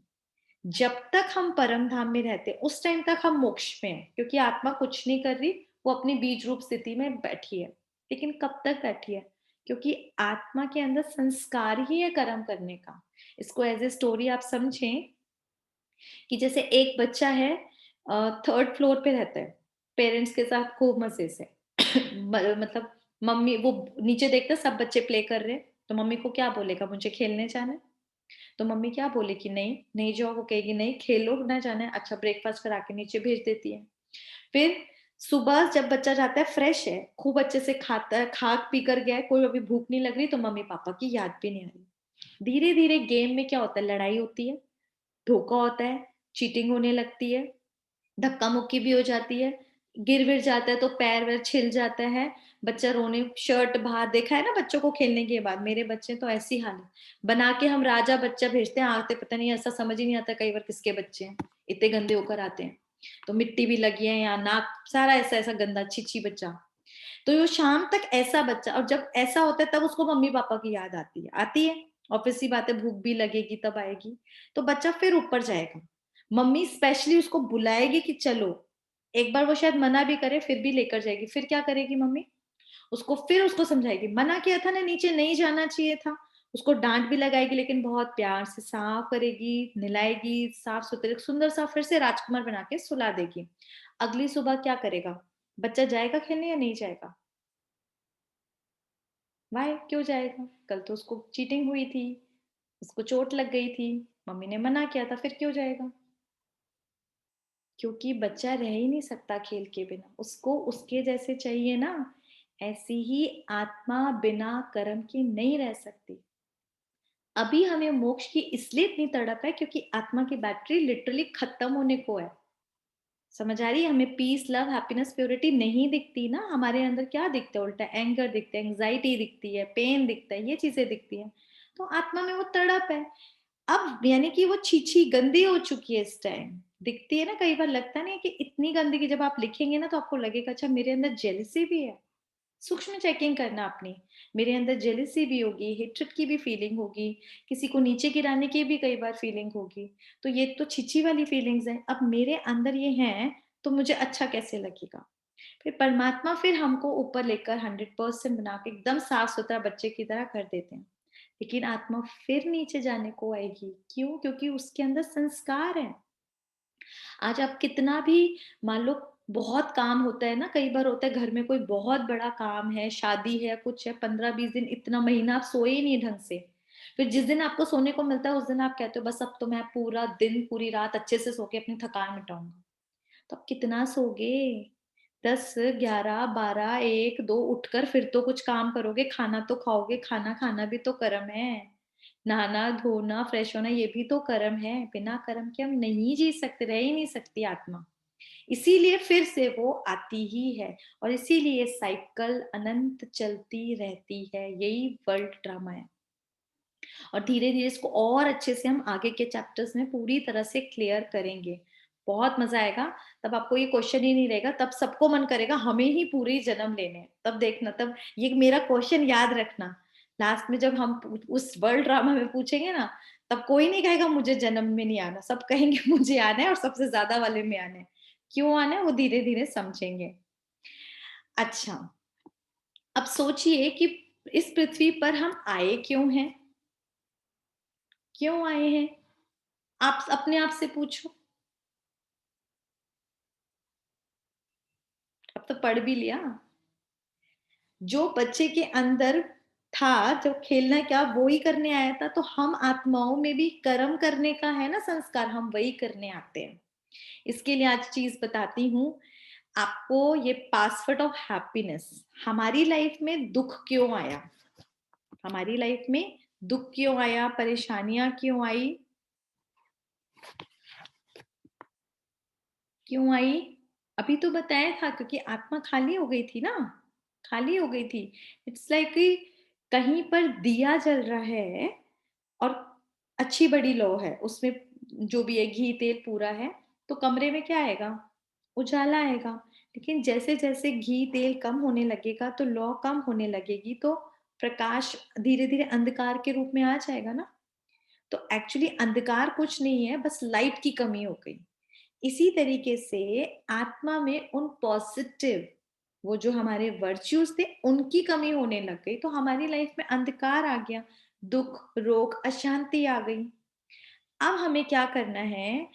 जब तक हम परम धाम में रहते उस टाइम तक हम मोक्ष में हैं, क्योंकि आत्मा कुछ नहीं कर रही, वो अपनी बीज रूप स्थिति में बैठी है। लेकिन कब तक बैठी है? क्योंकि आत्मा के अंदर संस्कार ही है कर्म करने का। इसको एज ए स्टोरी आप समझें कि जैसे एक बच्चा है, थर्ड फ्लोर पे रहता है पेरेंट्स के साथ खूब मजे से मतलब मम्मी वो नीचे देखता है सब बच्चे प्ले कर रहे हैं, तो मम्मी को क्या बोलेगा, मुझे खेलने जाना है। तो मम्मी क्या बोलेगी, नहीं नहीं जाओ, वो कहेगी नहीं खेलो ना जाना है, अच्छा ब्रेकफास्ट करा के नीचे भेज देती है। फिर सुबह जब बच्चा जाता है फ्रेश है, खूब अच्छे से खाता है, खा पी कर गया है, कोई अभी भूख नहीं लग रही, तो मम्मी पापा की याद भी नहीं आ रही। धीरे धीरे गेम में क्या होता है, लड़ाई होती है, धोखा होता है, चीटिंग होने लगती है, धक्का मुक्की भी हो जाती है, गिर विर जाता है तो पैर वैर छिल जाता है, बच्चा रोने, शर्ट बाहर, देखा है ना बच्चों को खेलने के बाद, मेरे बच्चे तो ऐसी हालत बना के हम राजा बच्चा भेजते हैं, आते पता नहीं, ऐसा समझ ही नहीं आता कई बार किसके बच्चे हैं, इतने गंदे होकर आते हैं। तो मिट्टी भी लगी है या नाक सारा ऐसा ऐसा गंदा छिछी बच्चा। तो वो शाम तक ऐसा बच्चा, और जब ऐसा होता है तब उसको मम्मी पापा की याद आती है, ऑब्वियस सी बात है, भूख भी लगेगी तब आएगी, तो बच्चा फिर ऊपर जाएगा, मम्मी स्पेशली उसको बुलाएगी कि चलो, एक बार वो शायद मना भी करे फिर भी लेकर जाएगी, फिर क्या करेगी मम्मी, उसको फिर उसको समझाएगी, मना किया था ना, नीचे नहीं जाना चाहिए था, उसको डांट भी लगाएगी, लेकिन बहुत प्यार से साफ करेगी, नहलाएगी, साफ सुथरे सुंदर सा फिर से राजकुमार बना के सुला देगी। अगली सुबह क्या करेगा, बच्चा जाएगा खेलने या नहीं जाएगा, वाई क्यों जाएगा, कल तो उसको चीटिंग हुई थी, उसको चोट लग गई थी, मम्मी ने मना किया था, फिर क्यों जाएगा, क्योंकि बच्चा रह ही नहीं सकता खेल के बिना, उसको उसके जैसे चाहिए ना। ऐसी ही आत्मा बिना कर्म के नहीं रह सकती। अभी हमें मोक्ष की इसलिए इतनी तड़प है क्योंकि आत्मा की बैटरी लिटरली खत्म होने को है। समझ आ रही है, हमें पीस लव हैप्पीनेस प्योरिटी नहीं दिखती ना, हमारे अंदर क्या दिखता है, उल्टा एंगर दिखता है, एंग्जाइटी दिखती है, पेन दिखता है, ये चीजें दिखती हैं। तो आत्मा में वो तड़प है। अब यानी कि वो छीछी गंदी हो चुकी है, इस टाइम दिखती है ना, कई बार लगता नहीं है कि इतनी गंदगी, जब आप लिखेंगे ना तो आपको लगेगा अच्छा मेरे अंदर जेलसी भी है। सूक्ष्म चेकिंग करना अपनी, मेरे अंदर जेलसी भी होगी, हेट्रेड की भी फीलिंग होगी, किसी को नीचे गिराने की भी कई बार फीलिंग होगी, तो ये तो छिछी वाली फीलिंग्स हैं, अब मेरे अंदर ये हैं तो मुझे अच्छा कैसे लगेगा। फिर परमात्मा फिर हमको ऊपर लेकर 100% बना के एकदम साफ सुथरा बच्चे की तरह कर देते हैं, लेकिन आत्मा फिर नीचे जाने को आएगी, क्यों, क्योंकि उसके अंदर संस्कार है। आज आप कितना भी मान लो, बहुत काम होता है ना, कई बार होता है घर में कोई बहुत बड़ा काम है, शादी है, कुछ है, 15-20 दिन, इतना महीना आप सोए ही नहीं ढंग से, फिर जिस दिन आपको सोने को मिलता है उस दिन आप कहते हो बस अब तो मैं पूरा दिन पूरी रात अच्छे से सो के अपनी थकान मिटाऊंगा। तो आप कितना सोगे, 10, 11, 12, 1, 2 उठकर फिर तो कुछ काम करोगे, खाना तो खाओगे, खाना खाना भी तो कर्म है, नहाना धोना फ्रेश होना ये भी तो कर्म है, बिना कर्म के हम नहीं जी सकते, रह ही नहीं सकती आत्मा। इसीलिए फिर से वो आती ही है, और इसीलिए साइकिल अनंत चलती रहती है, यही वर्ल्ड ड्रामा है। और धीरे धीरे इसको और अच्छे से हम आगे के चैप्टर्स में पूरी तरह से क्लियर करेंगे, बहुत मजा आएगा। तब आपको ये क्वेश्चन ही नहीं रहेगा, तब सबको मन करेगा हमें ही पूरे जन्म लेने हैं। तब देखना, तब ये मेरा क्वेश्चन याद रखना, लास्ट में जब हम उस वर्ल्ड ड्रामा में पूछेंगे ना, तब कोई नहीं कहेगा मुझे जन्म में नहीं आना, सब कहेंगे मुझे आना है और सबसे ज्यादा वाले में आना है। क्यों आना है वो धीरे धीरे समझेंगे। अच्छा, अब सोचिए कि इस पृथ्वी पर हम आए क्यों हैं, क्यों आए हैं, आप अपने आप से पूछो। अब तो पढ़ भी लिया, जो बच्चे के अंदर था, जो खेलना क्या वो ही करने आया था, तो हम आत्माओं में भी कर्म करने का है ना संस्कार, हम वही करने आते हैं। इसके लिए आज चीज बताती हूँ आपको, ये पासवर्ड ऑफ हैप्पीनेस। हमारी लाइफ में दुख क्यों आया, हमारी लाइफ में दुख क्यों आया, परेशानियां क्यों आई, क्यों आई, अभी तो बताया था, क्योंकि आत्मा खाली हो गई थी ना, खाली हो गई थी। इट्स लाइक कहीं पर दिया जल रहा है और अच्छी बड़ी लो है, उसमें जो भी है घी तेल पूरा है, तो कमरे में क्या आएगा, उजाला आएगा। लेकिन जैसे जैसे घी तेल कम होने लगेगा तो लौ कम होने लगेगी, तो प्रकाश धीरे धीरे अंधकार के रूप में आ जाएगा ना। तो एक्चुअली अंधकार कुछ नहीं है, बस लाइट की कमी हो गई। इसी तरीके से आत्मा में उन पॉजिटिव वो जो हमारे वर्च्यूज थे उनकी कमी होने लग गई, तो हमारी लाइफ में अंधकार आ गया, दुख, रोग, अशांति आ गई। अब हमें क्या करना है,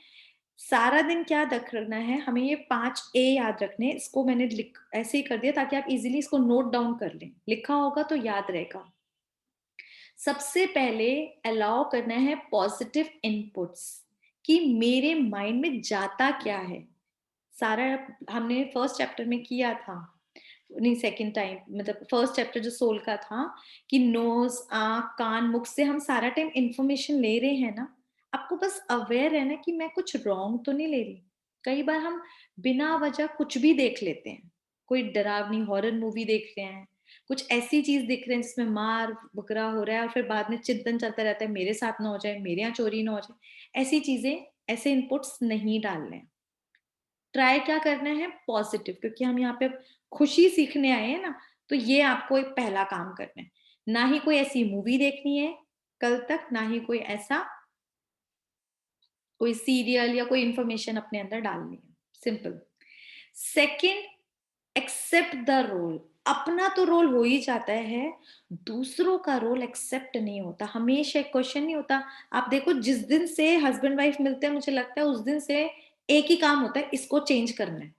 सारा दिन क्या रखना है, हमें ये 5 A याद रखने हैं। इसको मैंने ऐसे ही कर दिया ताकि आप इजीली इसको नोट डाउन कर लें, लिखा होगा तो याद रहेगा। सबसे पहले अलाउ करना है पॉजिटिव इनपुट्स, कि मेरे माइंड में जाता क्या है। सारा हमने फर्स्ट चैप्टर में किया था, नहीं सेकंड टाइम, मतलब फर्स्ट चैप्टर जो सोल का था, कि नोज, आंख, कान, मुख से हम सारा टाइम इंफॉर्मेशन ले रहे हैं ना। आपको बस अवेयर है ना कि मैं कुछ रॉन्ग तो नहीं ले रही। कई बार हम बिना वजह कुछ भी देख लेते हैं, कोई डरावनी हॉरर मूवी देख रहे हैं, कुछ ऐसी चीज दिख रहे हैं जिसमें मार बकरा हो रहा है, और फिर बाद में चिंतन चलता रहता है, मेरे साथ ना हो जाए, मेरे यहाँ चोरी ना हो जाए। ऐसी चीजें, ऐसे इनपुट्स नहीं डालने हैं। ट्राई क्या करना है, पॉजिटिव, क्योंकि हम यहाँ पे खुशी सीखने आए हैं ना, तो ये आपको एक पहला काम करना है। ना ही कोई ऐसी मूवी देखनी है कल तक, ना ही कोई ऐसा कोई सीरियल या कोई इंफॉर्मेशन अपने अंदर डालनी है, simple. Second, accept the role. अपना तो रोल हो ही जाता है, दूसरों का रोल एक्सेप्ट नहीं होता। हमेशा एक क्वेश्चन नहीं होता, आप देखो जिस दिन से हस्बैंड वाइफ मिलते हैं, मुझे लगता है उस दिन से एक ही काम होता है, इसको चेंज करना है।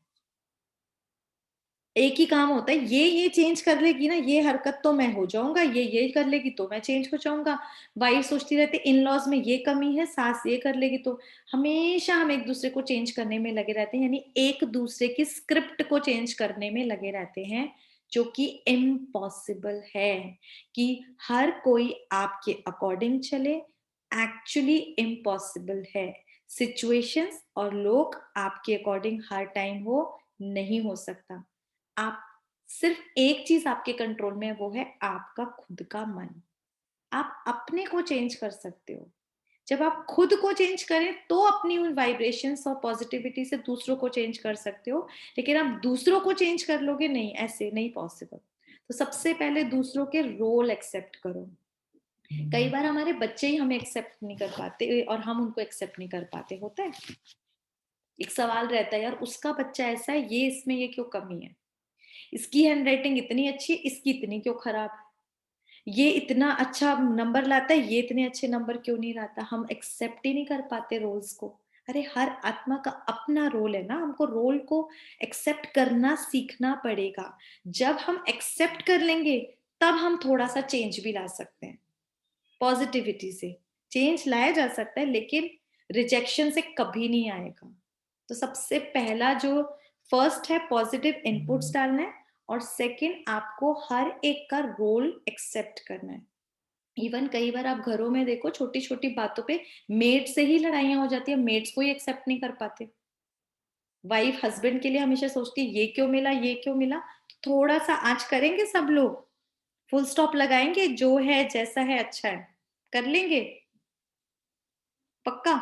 एक ही काम होता है, ये चेंज कर लेगी ना, ये हरकत तो मैं हो जाऊंगा, ये कर लेगी तो मैं चेंज हो जाऊंगा। वाइफ सोचती रहती इन लॉज में ये कमी है, सास ये कर लेगी तो। हमेशा हम एक दूसरे को चेंज करने में लगे रहते हैं, यानी एक दूसरे की स्क्रिप्ट को चेंज करने में लगे रहते हैं, जो कि इम्पॉसिबल है कि हर कोई आपके अकॉर्डिंग चले। एक्चुअली इम्पॉसिबल है। सिचुएशंस और लोग आपके अकॉर्डिंग हर टाइम हो नहीं हो सकता। आप सिर्फ एक चीज आपके कंट्रोल में है, वो है आपका खुद का मन। आप अपने को चेंज कर सकते हो। जब आप खुद को चेंज करें तो अपनी उन वाइब्रेशंस और पॉजिटिविटी से दूसरों को चेंज कर सकते हो। लेकिन आप दूसरों को चेंज कर लोगे, नहीं, ऐसे नहीं पॉसिबल। तो सबसे पहले दूसरों के रोल एक्सेप्ट करो। कई बार हमारे बच्चे ही हमें एक्सेप्ट नहीं कर पाते और हम उनको एक्सेप्ट नहीं कर पाते, होता है। एक सवाल रहता है, यार उसका बच्चा ऐसा है, ये इसमें ये क्यों कमी है, इसकी हैंडराइटिंग इतनी अच्छी है, इसकी इतनी क्यों खराब है, ये इतना अच्छा नंबर लाता है, ये इतने अच्छे नंबर क्यों नहीं लाता। हम एक्सेप्ट ही नहीं कर पाते रोल्स को। अरे हर आत्मा का अपना रोल है ना, हमको रोल को एक्सेप्ट करना सीखना पड़ेगा। जब हम एक्सेप्ट कर लेंगे तब हम थोड़ा सा चेंज भी ला सकते हैं। पॉजिटिविटी से चेंज लाया जा सकता है, लेकिन रिजेक्शन से कभी नहीं आएगा। तो सबसे पहला जो फर्स्ट है, पॉजिटिव इनपुट्स डालना है, और सेकंड आपको हर एक का रोल एक्सेप्ट करना है। इवन कई बार आप घरों में देखो, छोटी छोटी बातों पे मेड से ही लड़ाइयां हो जाती है, मेड्स को ही एक्सेप्ट नहीं कर पाते। वाइफ हस्बैंड के लिए हमेशा सोचती है ये क्यों मिला, ये क्यों मिला। तो थोड़ा सा आज करेंगे सब लोग, फुल स्टॉप लगाएंगे, जो है जैसा है अच्छा है, कर लेंगे, पक्का।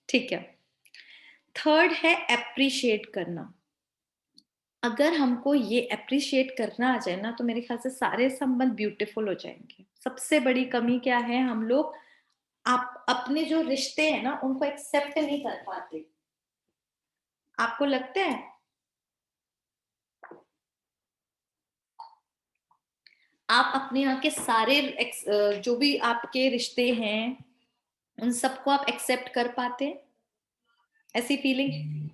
ठीक है। थर्ड है अप्रिशिएट करना। अगर हमको ये अप्रिशिएट करना आ जाए ना, तो मेरे ख्याल से सारे संबंध ब्यूटीफुल हो जाएंगे। सबसे बड़ी कमी क्या है, हम लोग आप अपने जो रिश्ते हैं ना उनको एक्सेप्ट नहीं कर पाते। आपको लगता है आप अपने यहाँ के सारे जो भी आपके रिश्ते हैं उन सबको आप एक्सेप्ट कर पाते हैं? ऐसी फीलिंग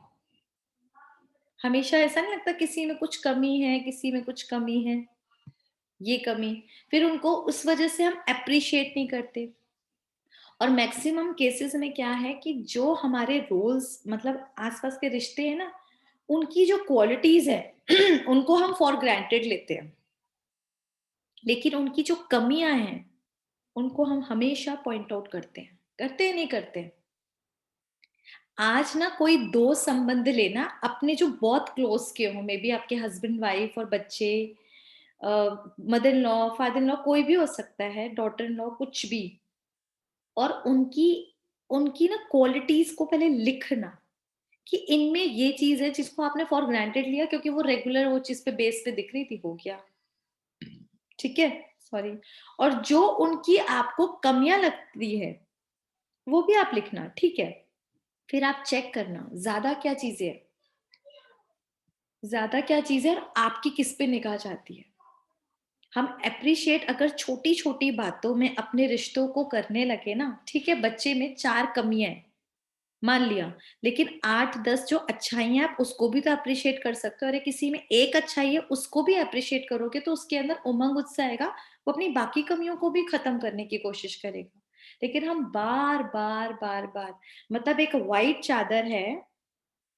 हमेशा ऐसा नहीं लगता किसी में कुछ कमी है, किसी में कुछ कमी है, ये कमी, फिर उनको उस वजह से हम अप्रिशिएट नहीं करते। और मैक्सिमम केसेस में क्या है कि जो हमारे रोल्स, मतलब आसपास के रिश्ते हैं ना, उनकी जो क्वालिटीज है उनको हम फॉर ग्रांटेड लेते हैं, लेकिन उनकी जो कमियां हैं उनको हम हमेशा पॉइंट आउट करते हैं। करते हैं, नहीं करते? आज ना कोई दो संबंध लेना, अपने जो बहुत क्लोज के हो, मे बी आपके हस्बैंड वाइफ और बच्चे, mother in law, father in law, कोई भी हो सकता है, डॉटर इन लॉ, कुछ भी। और उनकी उनकी ना क्वालिटीज को पहले लिखना, कि इनमें ये चीज है जिसको आपने फॉर ग्रांटेड लिया क्योंकि वो रेगुलर वो चीज पे बेस पे दिख रही थी, हो गया, ठीक है, सॉरी। और जो उनकी आपको कमियां लगती है वो भी आप लिखना, ठीक है। फिर आप चेक करना ज्यादा क्या चीजें है, ज्यादा क्या चीज है और आपकी किस पे निगाह जाती है। हम अप्रिशिएट अगर छोटी छोटी बातों में अपने रिश्तों को करने लगे ना, ठीक है, बच्चे में 4 कमियां हैं मान लिया, लेकिन 8-10 जो अच्छाइयां आप उसको भी तो अप्रिशिएट कर सकते हो। और किसी में एक अच्छाई है उसको भी अप्रिशिएट करोगे तो उसके अंदर उमंग उत्साह आएगा, वो अपनी बाकी कमियों को भी खत्म करने की कोशिश करेगा। लेकिन हम बार बार बार बार, मतलब एक वाइट चादर है,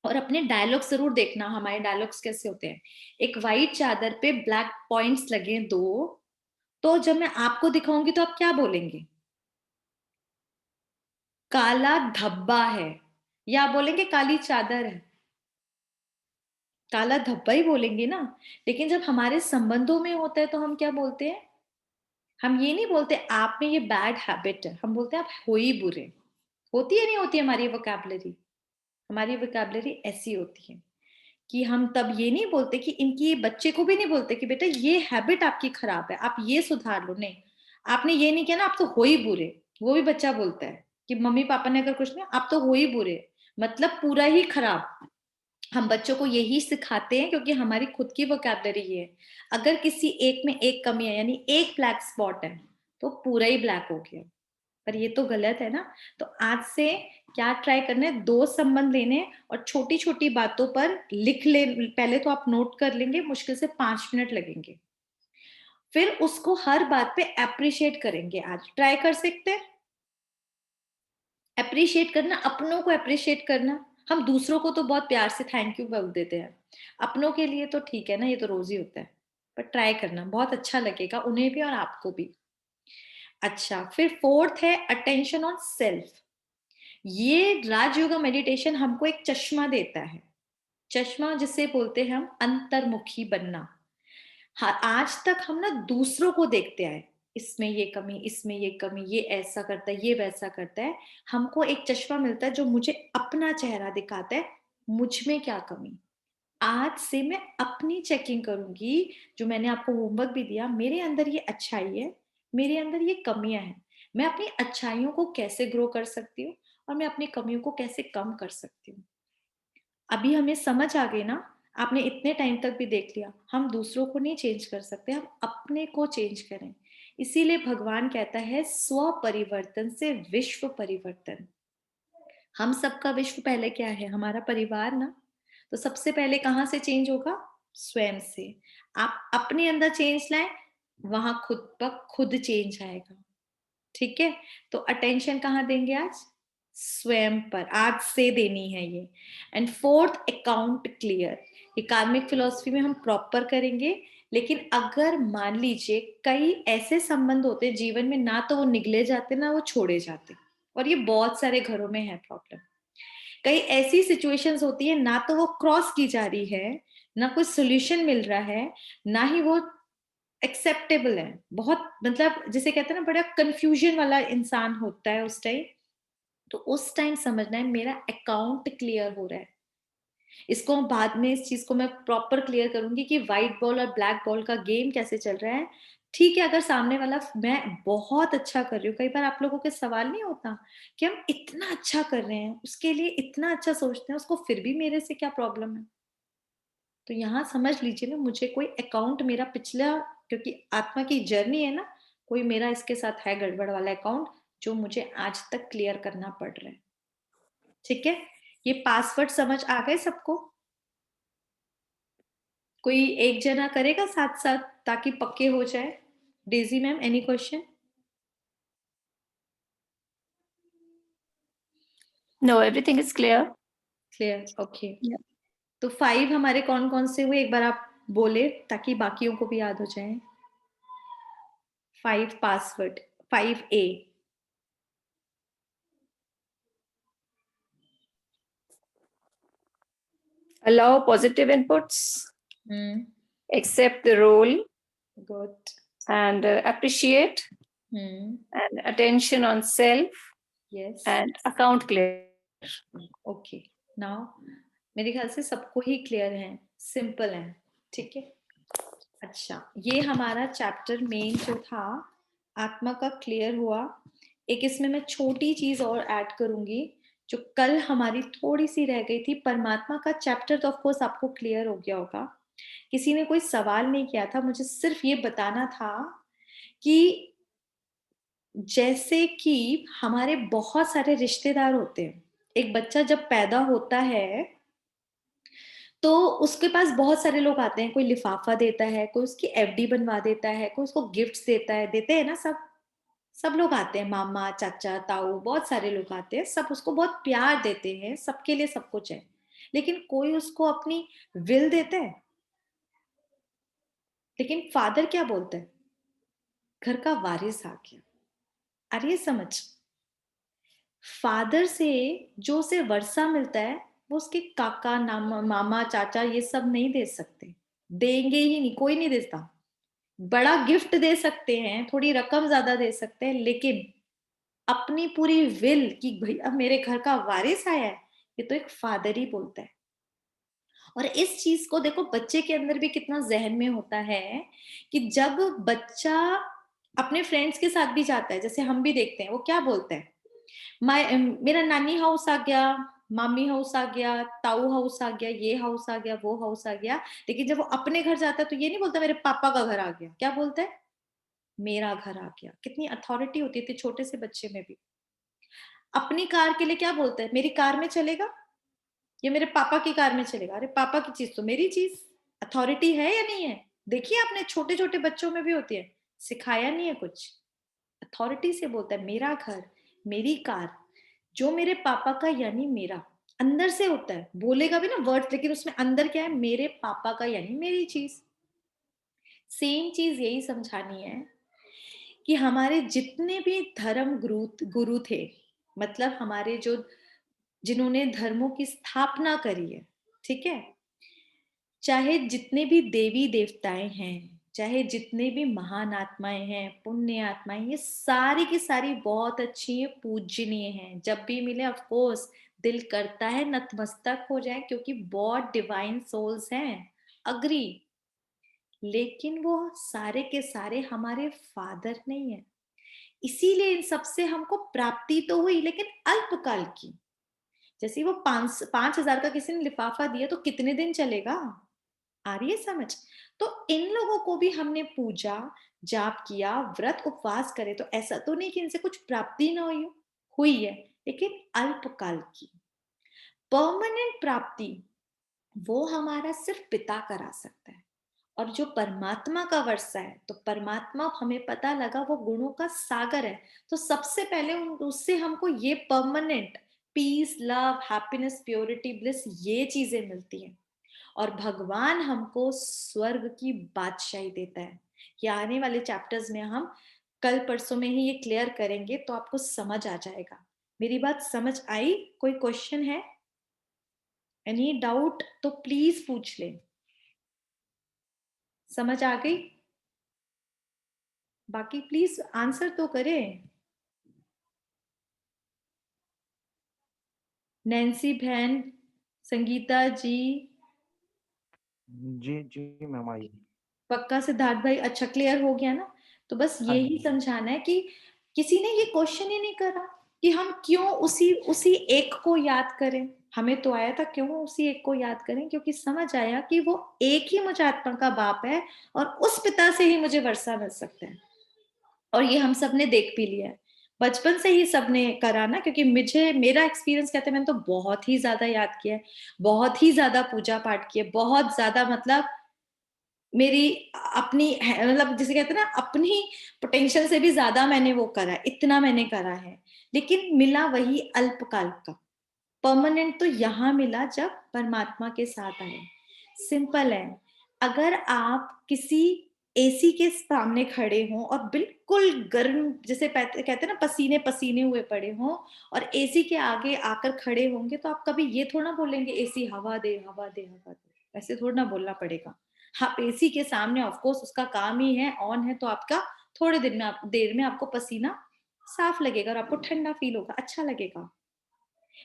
और अपने डायलॉग जरूर देखना हमारे डायलॉग्स कैसे होते हैं। एक वाइट चादर पे ब्लैक पॉइंट्स लगे 2, तो जब मैं आपको दिखाऊंगी तो आप क्या बोलेंगे? काला धब्बा है, या बोलेंगे काली चादर है? काला धब्बा ही बोलेंगे ना। लेकिन जब हमारे संबंधों में होता है तो हम क्या बोलते हैं? हम ये नहीं बोलते आप में ये बैड हैबिट है, हम बोलते हैं आप हो ही बुरे। होती है नहीं होती हमारी वोकैबुलरी? हमारी वोकैबुलरी ऐसी होती है कि हम तब ये नहीं बोलते कि इनकी, बच्चे को भी नहीं बोलते कि बेटा ये हैबिट आपकी खराब है, आप ये सुधार लो। नहीं, आपने ये नहीं किया ना, आप तो हो ही बुरे। वो भी बच्चा बोलता है कि मम्मी पापा ने अगर कुछ नहीं, आप तो हो ही बुरे, मतलब पूरा ही खराब। हम बच्चों को यही सिखाते हैं क्योंकि हमारी खुद की वोकैबुलरी ये है। अगर किसी एक में एक कमी है, यानी एक ब्लैक स्पॉट है, तो पूरा ही ब्लैक हो गया। पर ये तो गलत है ना। तो आज से क्या ट्राई करना है, 2 संबंध लेने हैं और छोटी छोटी बातों पर लिख ले। पहले तो आप नोट कर लेंगे, मुश्किल से 5 मिनट लगेंगे, फिर उसको हर बात पे अप्रिशिएट करेंगे। आज ट्राई कर सकते हैं अप्रिशिएट करना, अपनों को अप्रिशिएट करना। हम दूसरों को तो बहुत प्यार से थैंक यू बोल देते हैं, अपनों के लिए तो ठीक है ना, ये तो रोज ही होता है। पर ट्राई करना, बहुत अच्छा लगेगा उन्हें भी और आपको भी। अच्छा, फिर 4th है अटेंशन ऑन सेल्फ। ये राजयोगा मेडिटेशन हमको एक चश्मा देता है, चश्मा जिसे बोलते हैं हम अंतर्मुखी बनना। हाँ, आज तक हम ना दूसरों को देखते आए, इसमें ये कमी, इसमें ये कमी, ये ऐसा करता है, ये वैसा करता है। हमको एक चश्मा मिलता है जो मुझे अपना चेहरा दिखाता है, मुझ में क्या कमी। आज से मैं अपनी चेकिंग करूंगी, जो मैंने आपको होमवर्क भी दिया, मेरे अंदर ये अच्छाई है, मेरे अंदर ये कमियां हैं, मैं अपनी अच्छाइयों को कैसे ग्रो कर सकती हूँ और मैं अपनी कमियों को कैसे कम कर सकती हूँ। अभी हमें समझ आ गई ना, आपने इतने टाइम तक भी देख लिया, हम दूसरों को नहीं चेंज कर सकते, हम अपने को चेंज करें। इसीलिए भगवान कहता है स्व परिवर्तन से विश्व परिवर्तन। हम सबका विश्व पहले क्या है? हमारा परिवार ना। तो सबसे पहले कहाँ से चेंज होगा? स्वयं से। आप अपने अंदर चेंज लाएं, वहां खुद पर खुद चेंज आएगा। ठीक है, तो अटेंशन कहाँ देंगे आज? स्वयं पर, आज से देनी है ये। And 4th account clear. ये कार्मिक फिलॉसफी में हम प्रॉपर करेंगे। लेकिन अगर मान लीजिए कई ऐसे संबंध होते जीवन में, ना तो वो निगले जाते ना वो छोड़े जाते, और ये बहुत सारे घरों में है प्रॉब्लम। कई ऐसी सिचुएशंस होती है, ना तो वो क्रॉस की जा रही है, ना कोई सोल्यूशन मिल रहा है, ना ही वो एक्सेप्टेबल है। बहुत, मतलब जिसे कहते हैं ना, बड़ा कंफ्यूजन वाला इंसान होता है उस टाइम। तो उस टाइम समझना है मेरा अकाउंट क्लियर हो रहा है। इसको हम बाद में, इस चीज को मैं प्रॉपर क्लियर करूंगी कि व्हाइट बॉल और ब्लैक बॉल का गेम कैसे चल रहा है। ठीक है, अगर सामने वाला, मैं बहुत अच्छा कर रही हूँ, कई बार आप लोगों के सवाल नहीं होता कि हम इतना अच्छा कर रहे हैं, उसके लिए इतना अच्छा सोचते हैं, उसको फिर भी मेरे से क्या प्रॉब्लम है। तो यहाँ समझ लीजिए ना, मुझे कोई अकाउंट मेरा पिछला, क्योंकि आत्मा की जर्नी है ना, कोई मेरा इसके साथ है गड़बड़ वाला अकाउंट जो मुझे आज तक क्लियर करना पड़ रहा है। ठीक है, ये पासवर्ड समझ आ गए सबको? कोई एक जना करेगा साथ साथ ताकि पक्के हो जाए। Daisy ma'am, any question? No, everything is clear. Clear, okay. Yeah. तो 5 हमारे कौन कौन से हुए, एक बार आप बोले ताकि बाकियों को भी याद हो जाए। 5 password, 5A। Allow positive inputs, accept the role, good. and appreciate, and attention on self, yes, and account clear. Okay. Now मेरे ख्याल से सबको ही क्लियर है, सिंपल है। ठीक है, अच्छा, ये हमारा चैप्टर मेन जो था आत्मा का क्लियर हुआ। एक इसमें मैं छोटी चीज और ऐड करूंगी जो कल हमारी थोड़ी सी रह गई थी। परमात्मा का चैप्टर तो ऑफ कोर्स आपको क्लियर हो गया होगा। किसी ने कोई सवाल नहीं किया था, मुझे सिर्फ ये बताना था कि जैसे कि हमारे बहुत सारे रिश्तेदार होते हैं, एक बच्चा जब पैदा होता है तो उसके पास बहुत सारे लोग आते हैं, कोई लिफाफा देता है, कोई उसकी एफडी बनवा देता है, कोई उसको गिफ्ट्स देता है, देते हैं ना सब। सब लोग आते हैं, मामा, चाचा, ताऊ, बहुत सारे लोग आते हैं, सब उसको बहुत प्यार देते हैं, सबके लिए सब कुछ है। लेकिन कोई उसको अपनी विल देता है। लेकिन फादर क्या बोलता है? घर का वारिस आ गया। आ रही है समझ? फादर से जो उसे वर्षा मिलता है वो उसके काका, नाम, मामा, चाचा ये सब नहीं दे सकते, देंगे ही नहीं, कोई नहीं देता। बड़ा गिफ्ट दे सकते हैं, थोड़ी रकम ज्यादा दे सकते हैं, लेकिन अपनी पूरी विल कि भैया मेरे घर का वारिस आया है, ये तो एक फादर ही बोलता है। और इस चीज को देखो बच्चे के अंदर भी कितना जहन में होता है कि जब बच्चा अपने फ्रेंड्स के साथ भी जाता है, जैसे हम भी देखते हैं, वो क्या बोलते हैं, मेरा नानी हाउस आ गया, मामी हाउस आ गया, ताऊ हाउस आ गया, ये हाउस आ गया, वो हाउस आ गया। लेकिन जब वो अपने घर जाता है तो ये नहीं बोलता मेरे पापा का घर आ गया, क्या बोलता है? मेरा घर आ गया। कितनी अथॉरिटी होती थी छोटे से बच्चे में भी। अपनी कार के लिए क्या बोलता है? मेरी कार में चलेगा या मेरे पापा की कार में चलेगा? अरे पापा की चीज तो मेरी चीज। अथॉरिटी है या नहीं है? देखिए आपने छोटे छोटे बच्चों में भी होती है, सिखाया नहीं है कुछ। अथॉरिटी से बोलता है मेरा घर, मेरी कार, जो मेरे पापा का यानी मेरा। अंदर से होता है, बोलेगा भी ना वर्ड्स, लेकिन उसमें अंदर क्या है? मेरे पापा का यानी मेरी चीज। सेम चीज यही समझानी है कि हमारे जितने भी धर्म गुरु गुरु थे, मतलब हमारे जो जिन्होंने धर्मों की स्थापना करी है, ठीक है, चाहे जितने भी देवी देवताएं हैं, चाहे जितने भी महान आत्माएं हैं, पुण्य आत्माएं, ये सारी की सारी बहुत अच्छी है, पूजनीय है। जब भी मिले ऑफ कोर्स दिल करता है नतमस्तक हो जाए, क्योंकि बहुत डिवाइन सोल्स हैं, अग्री। लेकिन वो सारे के सारे हमारे फादर नहीं है। इसीलिए इन सबसे हमको प्राप्ति तो हुई, लेकिन अल्पकाल की। जैसे वो 5,000 का किसी ने लिफाफा दिया तो कितने दिन चलेगा? आ रही है समझ? तो इन लोगों को भी हमने पूजा, जाप किया, व्रत उपवास करे, तो ऐसा तो नहीं कि इनसे कुछ प्राप्ति ना हुई है, लेकिन अल्पकाल की। परमानेंट प्राप्ति वो हमारा सिर्फ पिता करा सकता है। और जो परमात्मा का वर्षा है, तो परमात्मा हमें पता लगा वो गुणों का सागर है। तो सबसे पहले उससे हमको ये permanent peace, love, happiness, purity, bliss, ये चीजें मिलती हैं। और भगवान हमको स्वर्ग की बादशाही देता है। ये आने वाले चैप्टर्स में हम कल परसों में ही ये क्लियर करेंगे, तो आपको समझ आ जाएगा। मेरी बात समझ आई? कोई क्वेश्चन है? एनी डाउट तो प्लीज पूछ ले। समझ आ गई? बाकी प्लीज आंसर तो करें। नैन्सी बहन, संगीता जी, जी जी मैम आई। पक्का सिद्धार्थ भाई, अच्छा क्लियर हो गया ना? तो बस हाँ यही जी। समझाना है कि किसी ने ये क्वेश्चन ही नहीं करा कि हम क्यों उसी उसी एक को याद करें। हमें तो आया था क्यों उसी एक को याद करें, क्योंकि समझ आया कि वो एक ही मुझे आत्मा का बाप है और उस पिता से ही मुझे वर्षा मिल सकता है। और ये हम सब ने देख भी लिया है, बचपन से ही सबने करा ना, क्योंकि मुझे मेरा एक्सपीरियंस कहते हैं, मैंने तो बहुत ही ज्यादा याद किया है, बहुत ही ज्यादा पूजा पाठ किया, बहुत ज्यादा, मतलब मेरी अपनी मतलब जिसे कहते हैं ना अपनी पोटेंशियल से भी ज्यादा मैंने वो करा है, इतना मैंने करा है। लेकिन मिला वही अल्पकाल का। परमानेंट तो यहाँ मिला जब परमात्मा के साथ आए। सिंपल है। अगर आप किसी एसी के सामने खड़े हों और बिल्कुल गर्म, जैसे कहते हैं ना पसीने पसीने हुए पड़े हों, और एसी के आगे आकर खड़े होंगे, तो आप कभी ये थोड़ा बोलेंगे एसी हवा दे हवा दे हवा दे, ऐसे थोड़ा ना बोलना पड़ेगा। आप एसी के सामने, ऑफ कोर्स उसका काम ही है, ऑन है, तो आपका थोड़े देर में आपको पसीना साफ लगेगा और आपको ठंडा फील होगा, अच्छा लगेगा।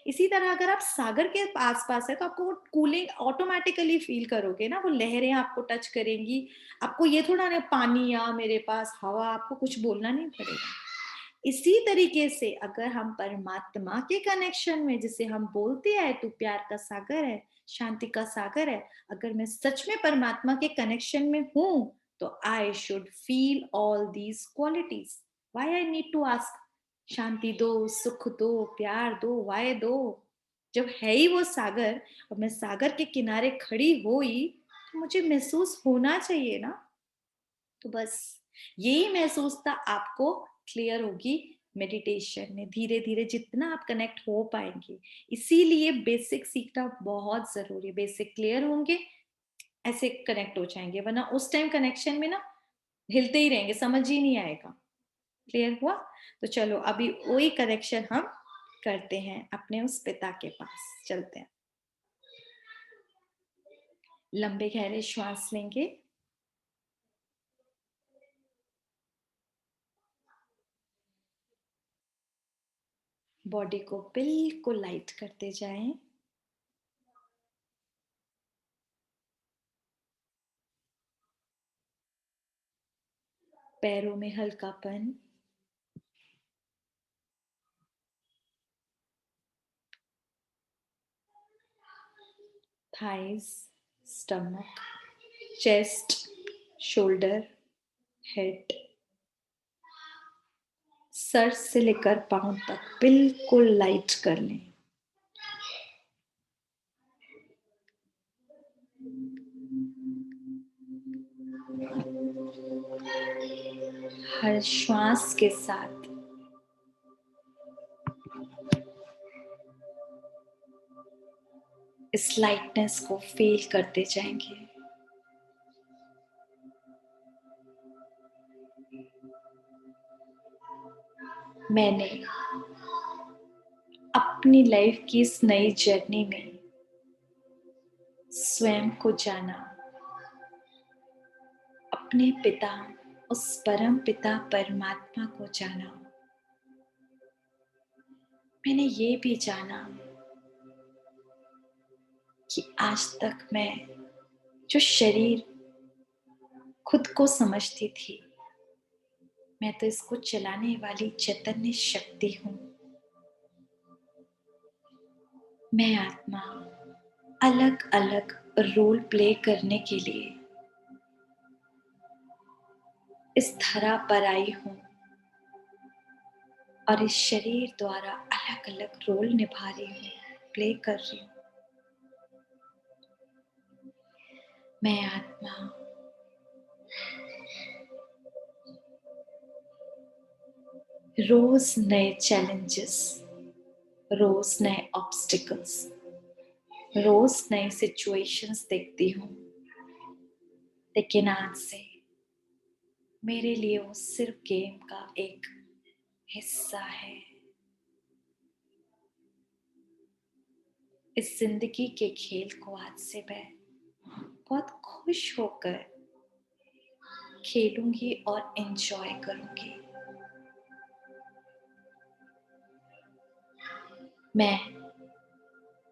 इसी तरह अगर आप सागर के आसपास है तो आपको वो कूलिंग ऑटोमेटिकली फील करोगे ना, वो लहरें आपको टच करेंगी। आपको ये थोड़ा ना पानी या मेरे पास हवा, आपको कुछ बोलना नहीं पड़ेगा। इसी तरीके से अगर हम परमात्मा के कनेक्शन में, जिसे हम बोलते हैं तू प्यार का सागर है, शांति का सागर है, अगर मैं सच में परमात्मा के कनेक्शन में हूं, तो I should feel all these qualities. Why I need to ask शांति दो, सुख दो, प्यार दो, वाय दो? जब है ही वो सागर और मैं सागर के किनारे खड़ी हुई, तो मुझे महसूस होना चाहिए ना. तो बस यही महसूसता आपको क्लियर होगी मेडिटेशन में. धीरे धीरे जितना आप कनेक्ट हो पाएंगे, इसीलिए बेसिक सीखना बहुत जरूरी है. बेसिक क्लियर होंगे, ऐसे कनेक्ट हो जाएंगे, वरना उस टाइम कनेक्शन में ना हिलते ही रहेंगे, समझ ही नहीं आएगा. क्लियर हुआ? तो चलो अभी वही कनेक्शन हम करते हैं अपने उस पिता के पास. चलते हैं. लंबे गहरे श्वास लेंगे. बॉडी को बिल्कुल लाइट करते जाएं. पैरों में हल्कापन, thighs, stomach, chest, shoulder, head, सर से लेकर पांव तक बिल्कुल लाइट कर लें. हर श्वास के साथ इस लाइटनेस को फील करते जाएंगे. मैंने अपनी लाइफ की इस नई जर्नी में स्वयं को जाना, अपने पिता, उस परम पिता परमात्मा को जाना. मैंने ये भी जाना कि आज तक मैं जो शरीर खुद को समझती थी, मैं तो इसको चलाने वाली चैतन्य शक्ति हूं. मैं आत्मा अलग अलग रोल प्ले करने के लिए इस धरा पर आई हूं और इस शरीर द्वारा अलग अलग रोल निभा रही हूं, प्ले कर रही हूं. मैं आत्मा रोज नए चैलेंजेस, रोज नए ऑब्स्टिकल्स, रोज नए सिचुएशंस देखती हूँ. लेकिन आज से मेरे लिए वो सिर्फ गेम का एक हिस्सा है. इस जिंदगी के खेल को आज से मैं बहुत खुश होकर खेलूंगी और एंजॉय करूंगी. मैं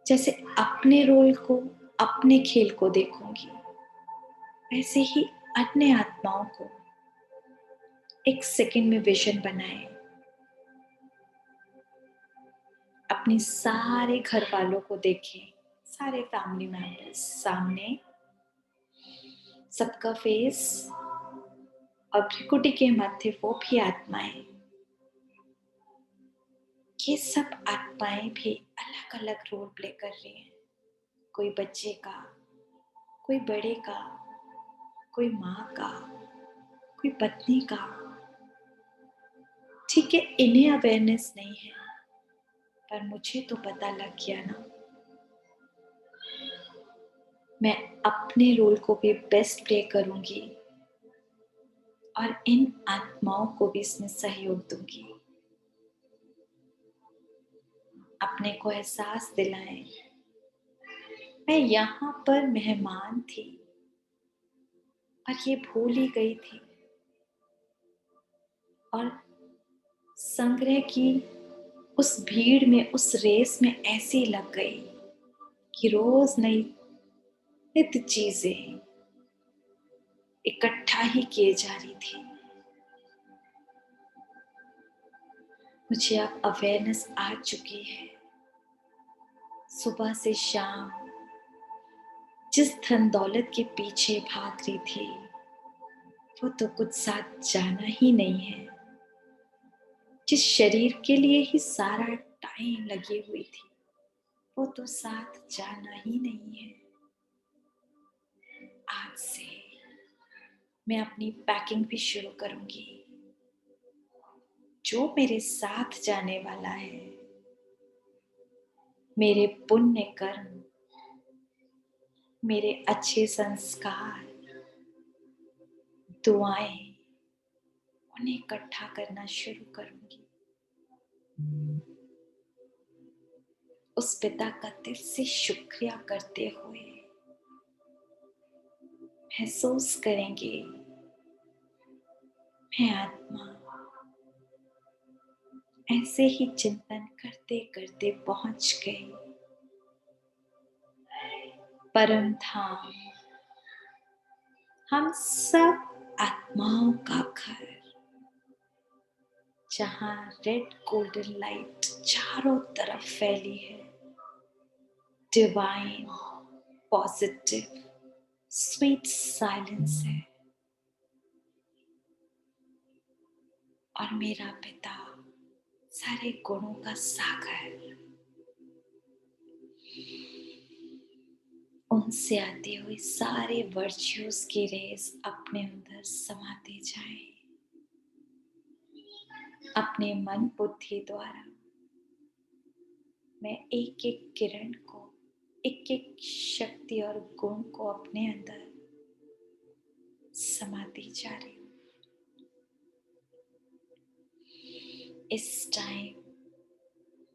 जैसे अपने रोल को, अपने खेल को देखूंगी, वैसे ही अन्य आत्माओं को एक सेकंड में विजन बनाए. अपने सारे घर वालों को देखें, सारे फैमिली मेंबर्स सामने, सबका फेस और भ्रिकुटी के मध्य वो भी आत्माएं. ये सब आत्माएं भी अलग अलग रोल प्ले कर रही हैं. कोई बच्चे का, कोई बड़े का, कोई माँ का, कोई पत्नी का. ठीक है, इन्हें अवेयरनेस नहीं है, पर मुझे तो पता लग गया ना. मैं अपने रोल को भी बेस्ट प्ले करूंगी और इन आत्माओं को भी इसमें सहयोग दूंगी. अपने को एहसास दिलाएं, मैं यहाँ पर मेहमान थी पर ये भूल ही गई थी और संग्रह की उस भीड़ में, उस रेस में ऐसी लग गई कि रोज नई नित्य चीजें इकट्ठा ही किए जा रही थी. मुझे अब अवेयरनेस आ चुकी है। सुबह से शाम जिस धन दौलत के पीछे भाग रही थी वो तो कुछ साथ जाना ही नहीं है। जिस शरीर के लिए ही सारा टाइम लगी हुई थी वो तो साथ जाना ही नहीं है। आज से मैं अपनी पैकिंग भी शुरू करूंगी। जो मेरे साथ जाने वाला है, मेरे पुण्य कर्म, मेरे अच्छे संस्कार, दुआएं, उन्हें इकट्ठा करना शुरू करूंगी। उस पिता का दिल से शुक्रिया करते हुए महसूस करेंगे मैं आत्मा ऐसे ही चिंतन करते करते पहुंच गई परम धाम, हम सब आत्माओं का घर, जहां रेड गोल्डन लाइट चारों तरफ फैली है। डिवाइन पॉजिटिव स्वीट साइलेंस है और मेरा पिता सारे गुणों का सागर, उनसे आती हुई सारे वर्च्यूज की रेस अपने अंदर समाते जाएं। अपने मन बुद्धि द्वारा मैं एक एक किरण को, एक एक शक्ति और गुण को अपने अंदर समाती जा रही हूँ। इस टाइम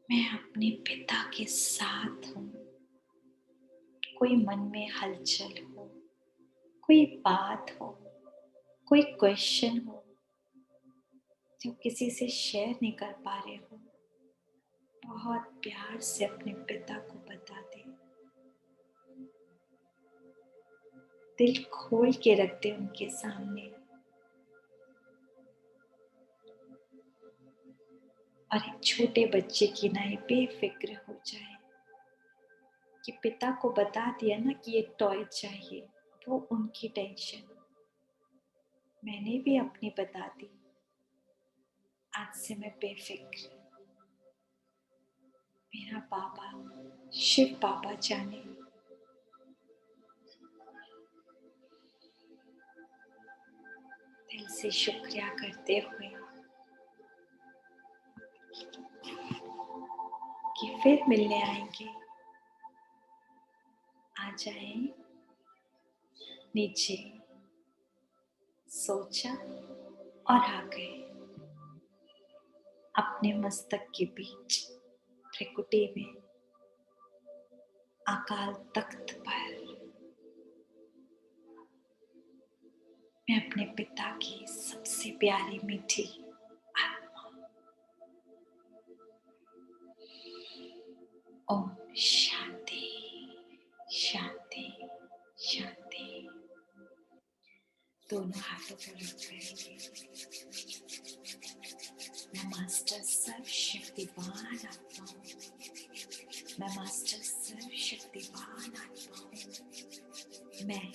मैं अपने पिता के साथ हूँ। कोई मन में हलचल हो, कोई बात हो, कोई क्वेश्चन हो जो किसी से शेयर नहीं कर पा रहे हो, बहुत प्यार से अपने पिता को बता दे। दिल खोल के रख दे उनके सामने और एक छोटे बच्चे की नाई बेफिक्र हो जाए कि पिता को बता दिया ना कि ये टॉय चाहिए, वो उनकी टेंशन मैंने भी अपनी बता दी। आज से मैं बेफिक्र, मेरा बाबा शिव बाबा जाने। दिल से शुक्रिया करते हुए कि फिर मिलने आएंगे। आ जाए नीचे, सोचा और आ गए। अपने मस्तक के बीच त्रिकुटी में अकाल तख्त पर मैं अपने पिता की सबसे प्यारी मीठी आत्मा ओम शांति शांति शांति। दोनों हाथों को रख करेंगे। मैं मास्टर सर्वशक्तिवान आत्मा हूँ। मैं मास्टर सर्वशक्तिवान आत्मा हूँ। मैं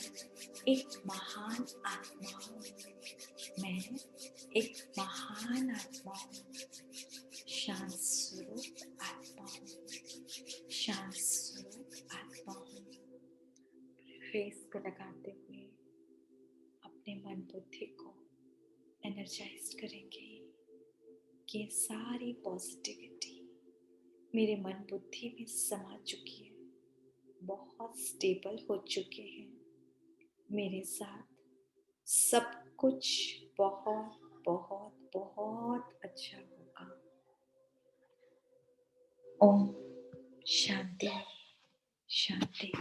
एक महान आत्मा हूँ। मैं एक महान आत्मा हूँ। शांत स्वरूप आत्मा हूँ। शांत स्वरूप आत्मा हूँ। फेस को लगाते हुए अपने मन बुद्धि को एनर्जाइज करेंगे कि सारी पॉजिटिविटी मेरे मन बुद्धि में समा चुकी है, बहुत स्टेबल हो चुके हैं। मेरे साथ सब कुछ बहुत बहुत बहुत अच्छा होगा। ओम शांति शांति।